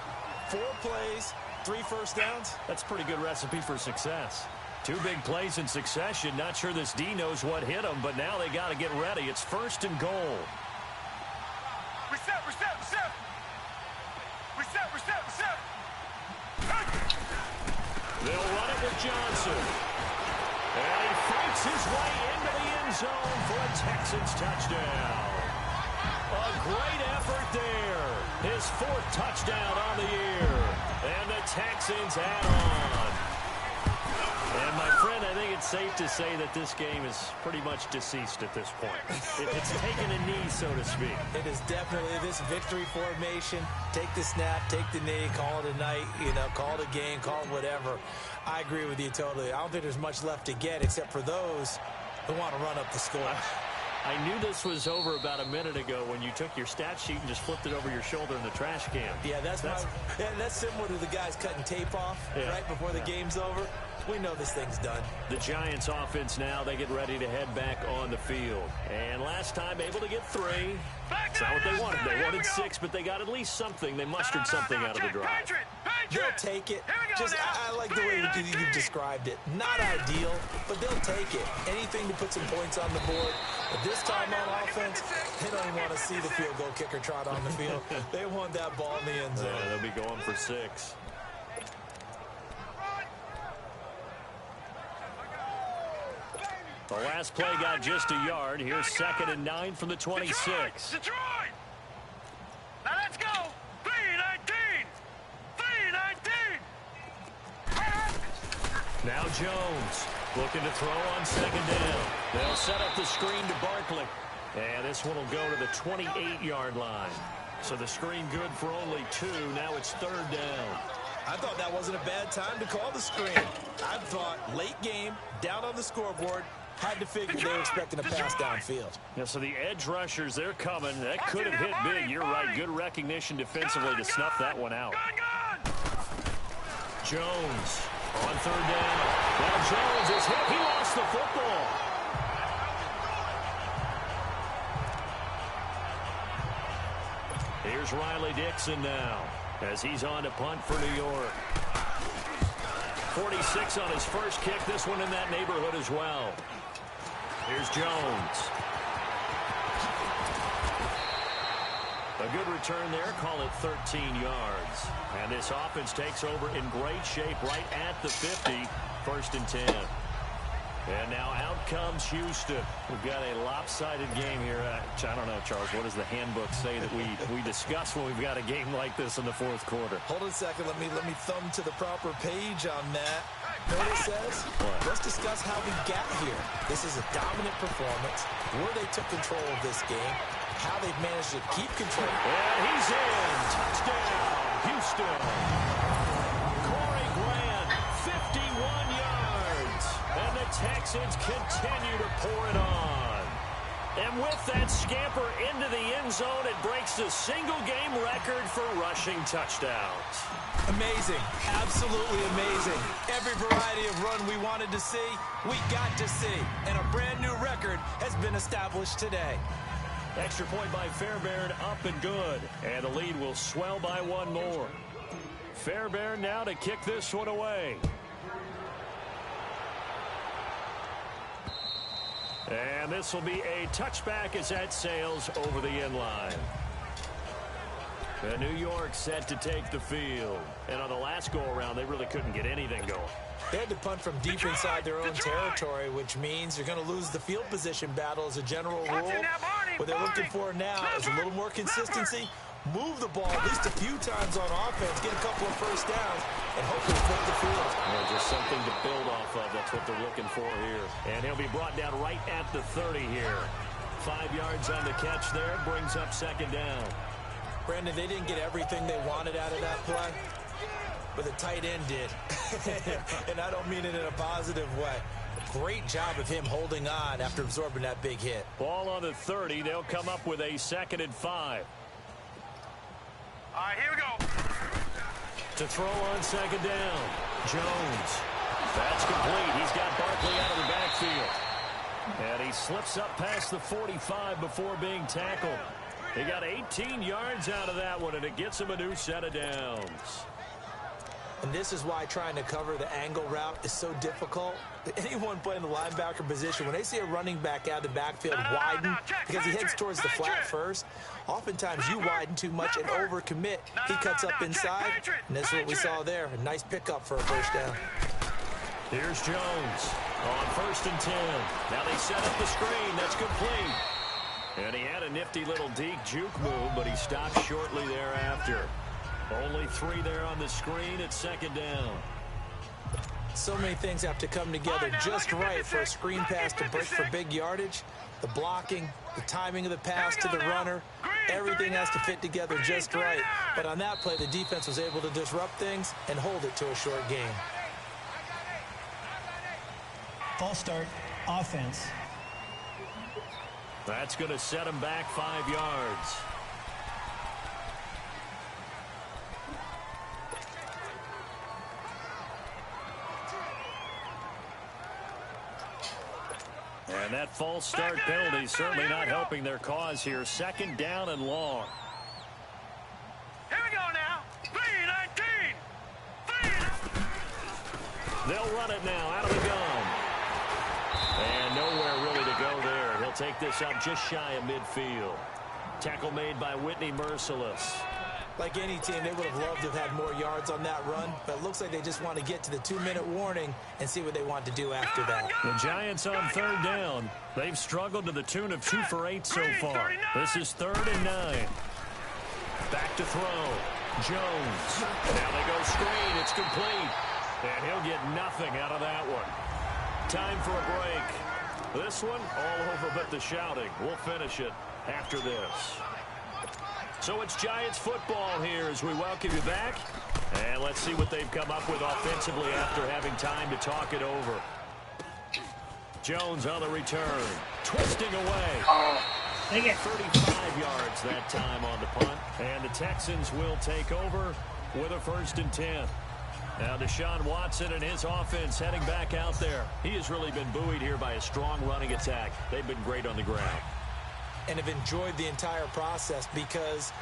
C: 4 plays, 3 1st downs.
B: That's a pretty good recipe for success. 2 big plays in succession. Not sure this D knows what hit them, but now they got to get ready. It's 1st and goal.
D: Reset.
B: They'll run it with Johnson. And he fights his way into the end zone for a Texans touchdown. A great effort there. His 4th touchdown on the year. And the Texans add on. And my friend, I think it's safe to say that this game is pretty much deceased at this point. It's taken a knee, so to speak.
C: It is definitely this victory formation. Take the snap, take the knee, call it a night, call it a game, call it whatever. I agree with you totally. I don't think there's much left to get except for those who want to run up the score.
B: I knew this was over about a minute ago when you took your stat sheet and just flipped it over your shoulder in the trash can.
C: Yeah, that's similar to the guys cutting tape off right before the game's over. We know this thing's done.
B: The Giants offense now, they get ready to head back on the field. And last time able to get 3. It's not what they wanted. They wanted 6, but they got at least something. They mustered something out of the drive.
C: They'll take it. I like the way you described it. Not ideal, but they'll take it. Anything to put some points on the board. But this time on offense, they don't even want to see the field goal kicker trot on the field. They want that ball in the end zone.
B: They'll be going for 6. The last play got just a yard. Here's 2nd and 9 from the 26.
D: Detroit! Now let's go! 3-19! 3-19!
B: Now Jones looking to throw on 2nd down. They'll set up the screen to Barkley. And this one will go to the 28-yard line. So the screen good for only 2. Now it's 3rd down.
C: I thought that wasn't a bad time to call the screen. I thought late game, down on the scoreboard, had to figure they were expecting a pass downfield.
B: Yeah, so the edge rushers, they're coming. That could have hit big. You're right. Good recognition defensively to snuff that one out. Jones on 3rd down. Now Jones is hit. He lost the football. Here's Riley Dixon now as he's on to punt for New York. 46 on his first kick. This one in that neighborhood as well. Here's Jones. A good return there. Call it 13 yards. And this offense takes over in great shape right at the 50. 1st and 10. And now out comes Houston. We've got a lopsided game here. I don't know, Charles, what does the handbook say that we discuss when we've got a game like this in the 4th quarter?
C: Hold on a second. Let me thumb to the proper page on that. Know what it says?
B: What?
C: Let's discuss how we got here. This is a dominant performance. Where they took control of this game. How they've managed to keep control.
B: And he's in. Touchdown, Houston. Corey Grant, 51 yards. And the Texans continue to pour it on. And with that scamper into the end zone, it breaks the single-game record for rushing touchdowns.
C: Amazing. Absolutely amazing. Every variety of run we wanted to see, we got to see. And a brand new record has been established today.
B: Extra point by Fairbairn, up and good. And the lead will swell by 1 more. Fairbairn now to kick this one away. And this will be a touchback as that sails over the end line. And New York set to take the field. And on the last go-around, they really couldn't get anything going.
C: They had to punt from deep inside their own territory, which means you're going to lose the field position battle as a general rule. What they're looking for now is a little more consistency, move the ball at least a few times on offense, get a couple of first downs, and hopefully flip the field.
B: Yeah, just something to build off of. That's what they're looking for here. And he'll be brought down right at the 30 here. 5 yards on the catch there, brings up second down.
C: Brandon, they didn't get everything they wanted out of that play, but the tight end did. And I don't mean it in a positive way. Great job of him holding on after absorbing that big hit.
B: Ball on the 30. They'll come up with a 2nd and 5.
D: All right, here we go.
B: To throw on second down. Jones. That's complete. He's got Barkley out of the backfield. And he slips up past the 45 before being tackled. He got 18 yards out of that one, and it gets him a new set of downs.
C: And this is why trying to cover the angle route is so difficult. Anyone playing the linebacker position, when they see a running back out of the backfield widen because he heads towards the flat first, oftentimes you widen too much and overcommit. He cuts up inside, and that's what we saw there. A nice pickup for a first down.
B: Here's Jones on 1st and 10. Now they set up the screen. That's complete. And he had a nifty little deke juke move, but he stopped shortly thereafter. Only 3 there on the screen at second down.
C: So many things have to come together just right for a screen pass to break for big yardage. The blocking, the timing of the pass to the runner, everything has to fit together just right. But on that play, the defense was able to disrupt things and hold it to a short gain.
E: False start, offense.
B: That's going to set him back 5 yards. And that false start penalty certainly not helping their cause here. 2nd down and long.
D: Here we go now. 3-19.
B: They'll run it now out of the gun. And nowhere really to go there. He'll take this up just shy of midfield. Tackle made by Whitney Merciless.
C: Like any team, they would have loved to have had more yards on that run, but it looks like they just want to get to the 2-minute warning and see what they want to do after that.
B: The Giants on 3rd down. They've struggled to the tune of 2 for 8 so far. This is 3rd and 9. Back to throw. Jones. Now they go screen. It's complete. And he'll get nothing out of that one. Time for a break. This one all over but the shouting. We'll finish it after this. So it's Giants football here as we welcome you back. And let's see what they've come up with offensively after having time to talk it over. Jones on the return. Twisting away.
F: They get
B: 35 yards that time on the punt. And the Texans will take over with a 1st and 10. Now Deshaun Watson and his offense heading back out there. He has really been buoyed here by a strong running attack. They've been great on the ground.
C: And have enjoyed the entire process because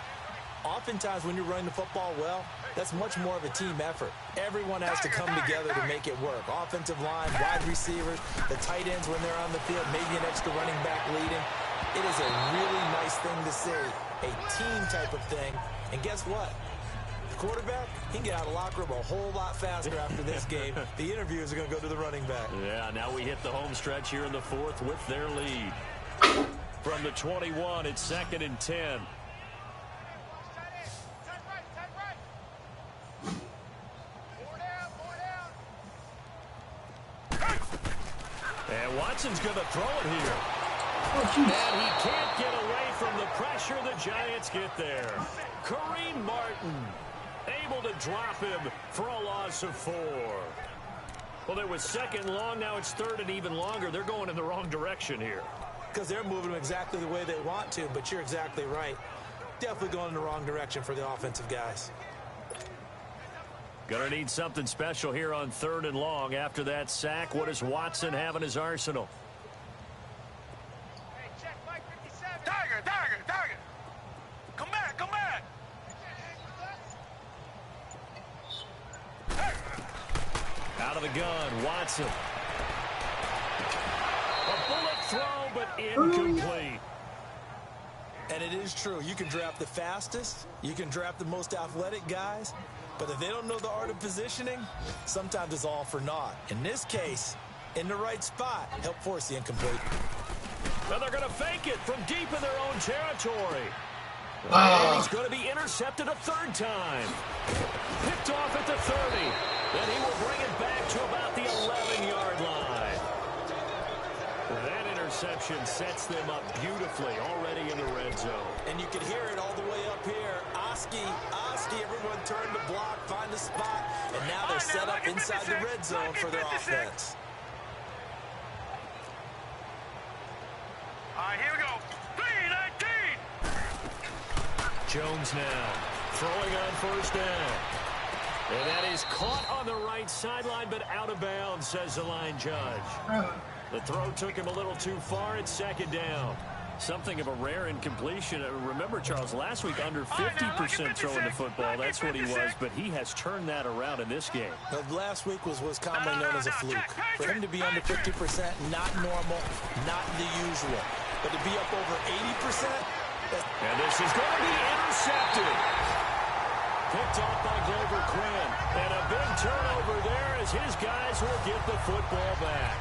C: oftentimes when you're running the football well, that's much more of a team effort. Everyone has to come together to make it work. Offensive line, wide receivers, the tight ends when they're on the field, maybe an extra running back leading. It is a really nice thing to see, a team type of thing. And guess what? The quarterback, he can get out of the locker room a whole lot faster after this game. The interviews are going to go to the running back.
B: Yeah, now we hit the home stretch here in the 4th with their lead. From the 21, it's 2nd and 10. And Watson's going to throw it here. And he can't get away from the pressure the Giants get there. Kareem Martin able to drop him for a loss of 4. Well, it was 2nd long. Now it's 3rd and even longer. They're going in the wrong direction here.
C: Because they're moving them exactly the way they want to, but you're exactly right. Definitely going in the wrong direction for the offensive guys.
B: Gonna need something special here on 3rd and long. After that sack, what does Watson have in his arsenal?
G: Hey, check Mike 57.
D: Tiger. Come back.
B: Out of the gun, Watson. A bullet throw, but incomplete.
C: And it is true. You can draft the fastest. You can draft the most athletic guys. But if they don't know the art of positioning, sometimes it's all for naught. In this case, in the right spot, help force the incomplete.
B: And they're going to fake it from deep in their own territory. And he's going to be intercepted a third time. Picked off at the 30. Then he will bring it back to about the 11-yard line. That interception sets them up beautifully already in the red zone.
C: And you can hear it all the way up here. Oski, everyone turned to block, find the spot, and now they're set up inside the red zone for their offense.
D: All right, here we go. 3-19.
B: Jones now throwing on first down. And that is caught on the right sideline, but out of bounds, says the line judge. The throw took him a little too far. It's second down. Something of a rare incompletion. Remember, Charles, last week under 50% throwing the football. That's what he was, but he has turned that around in this game.
C: Last week was commonly known as a fluke. For him to be under 50%, not normal, not the usual. But to be up over 80%,
B: and this is going to be intercepted. Picked off by Glover Quinn. And a big turnover there as his guys will get the football back.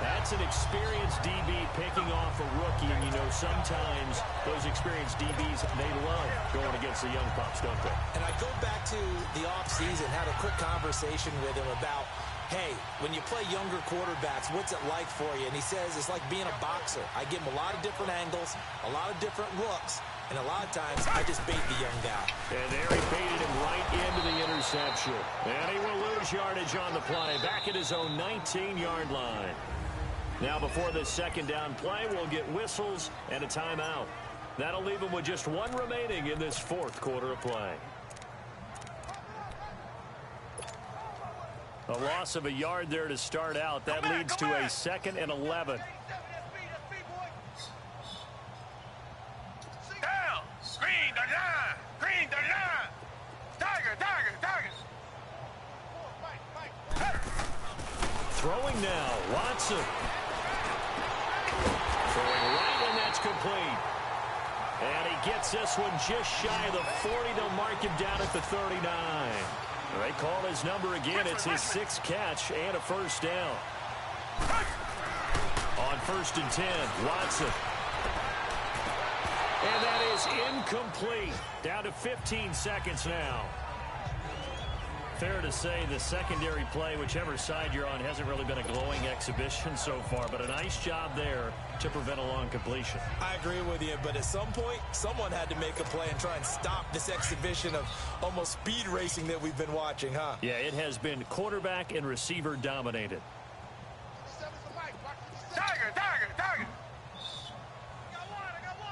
B: That's an experienced DB picking off a rookie, and you know sometimes those experienced DBs, they love going against the young pups, don't they?
C: And I go back to the offseason, had a quick conversation with him about, hey, when you play younger quarterbacks, what's it like for you? And he says it's like being a boxer. I give him a lot of different angles, a lot of different looks, and a lot of times I just bait the young guy.
B: And there he baited him right into the interception. And he will lose yardage on the play, back at his own 19-yard line. Now before this second down play, we'll get whistles and a timeout. That'll leave him with just one remaining in this fourth quarter of play. A loss of a yard there to start out. That leads to a 2nd and 11.
D: Down. Green 39. Green 39. Tiger.
B: Throwing now, Watson. Throwing right, and that's complete. And he gets this one just shy of the 40. They'll mark him down at the 39. They call his number again. It's his 6th catch and a first down. On 1st and 10, Watson. And that is incomplete. Down to 15 seconds now. Fair to say the secondary play, whichever side you're on, hasn't really been a glowing exhibition so far, but a nice job there to prevent a long completion.
C: I agree with you, but at some point, someone had to make a play and try and stop this exhibition of almost speed racing that we've been watching, huh?
B: Yeah, it has been quarterback and receiver dominated.
D: Tiger. I got one.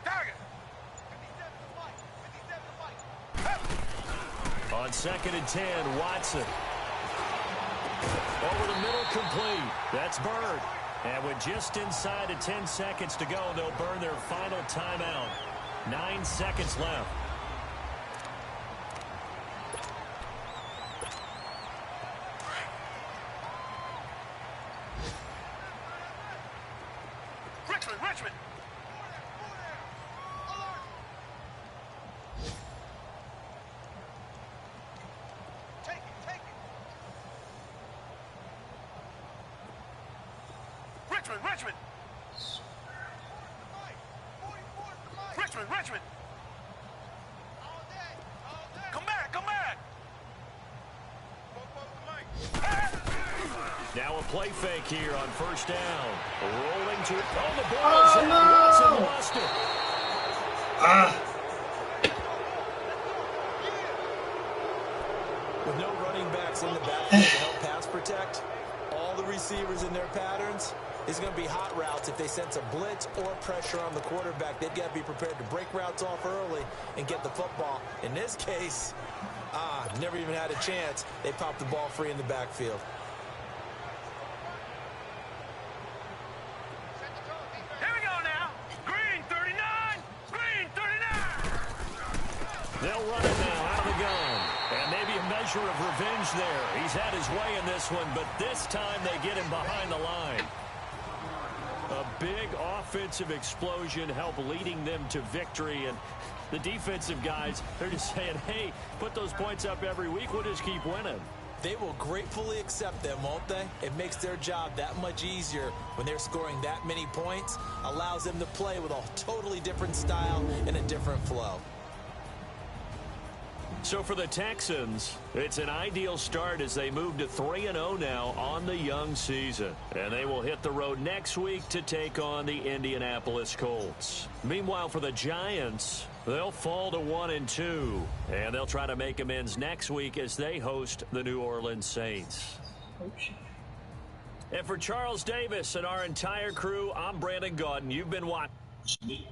D: Tiger.
B: On 2nd and 10, Watson. Over the middle, complete. That's Bird. And with just inside of 10 seconds to go, they'll burn their final timeout. 9 seconds left.
D: Richmond. Richmond. Come back.
B: Now a play fake here on first down. Rolling to it. Oh, the ball is out. Watson lost it.
C: With no running backs in the backfield to help pass protect, all the receivers in their patterns, is going to be hot routes. If they sense a blitz or pressure on the quarterback, they've got to be prepared to break routes off early and get the football. In this case, never even had a chance. They popped the ball free in the backfield.
D: Here we go now. Green 39.
B: They'll run it now out of the gun. And maybe a measure of revenge there. He's had his way in this one, but this time they get him behind the line. A big offensive explosion helped leading them to victory. And the defensive guys, they're just saying, hey, put those points up every week. We'll just keep winning.
C: They will gratefully accept them, won't they? It makes their job that much easier when they're scoring that many points, allows them to play with a totally different style and a different flow.
B: So for the Texans, it's an ideal start as they move to 3-0 now on the young season. And they will hit the road next week to take on the Indianapolis Colts. Meanwhile, for the Giants, they'll fall to 1-2. And they'll try to make amends next week as they host the New Orleans Saints. And for Charles Davis and our entire crew, I'm Brandon Gaudin. You've been watching.